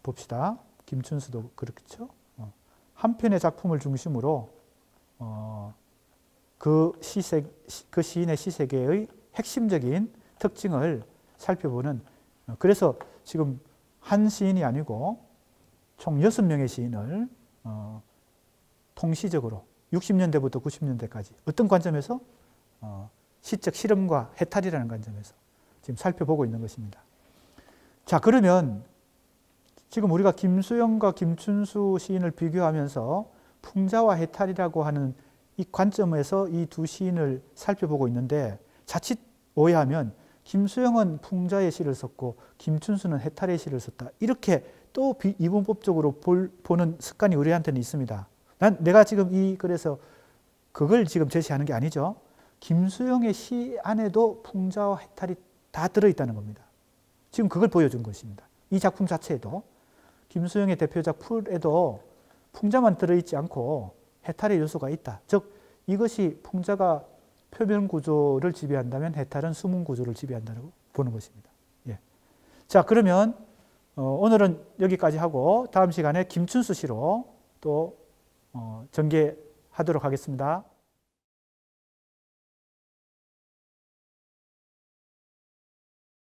봅시다. 김춘수도 그렇겠죠. 한 편의 작품을 중심으로 그 시인의 시세계의 핵심적인 특징을 살펴보는, 그래서 지금 한 시인이 아니고 총 6명의 시인을 통시적으로 60년대부터 90년대까지 어떤 관점에서 시적 실험과 해탈이라는 관점에서 지금 살펴보고 있는 것입니다. 자, 그러면 지금 우리가 김수영과 김춘수 시인을 비교하면서 풍자와 해탈이라고 하는 이 관점에서 이 두 시인을 살펴보고 있는데, 자칫 오해하면 김수영은 풍자의 시를 썼고 김춘수는 해탈의 시를 썼다, 이렇게 또 이분법적으로 보는 습관이 우리한테는 있습니다. 내가 지금 그래서 그걸 지금 제시하는 게 아니죠. 김수영의 시 안에도 풍자와 해탈이 다 들어있다는 겁니다. 지금 그걸 보여준 것입니다. 이 작품 자체에도 김수영의 대표작 풀에도 풍자만 들어있지 않고 해탈의 요소가 있다. 즉 이것이 풍자가 표면 구조를 지배한다면 해탈은 수문 구조를 지배한다고 보는 것입니다. 예. 자, 그러면 오늘은 여기까지 하고 다음 시간에 김춘수 시로 또 전개하도록 하겠습니다.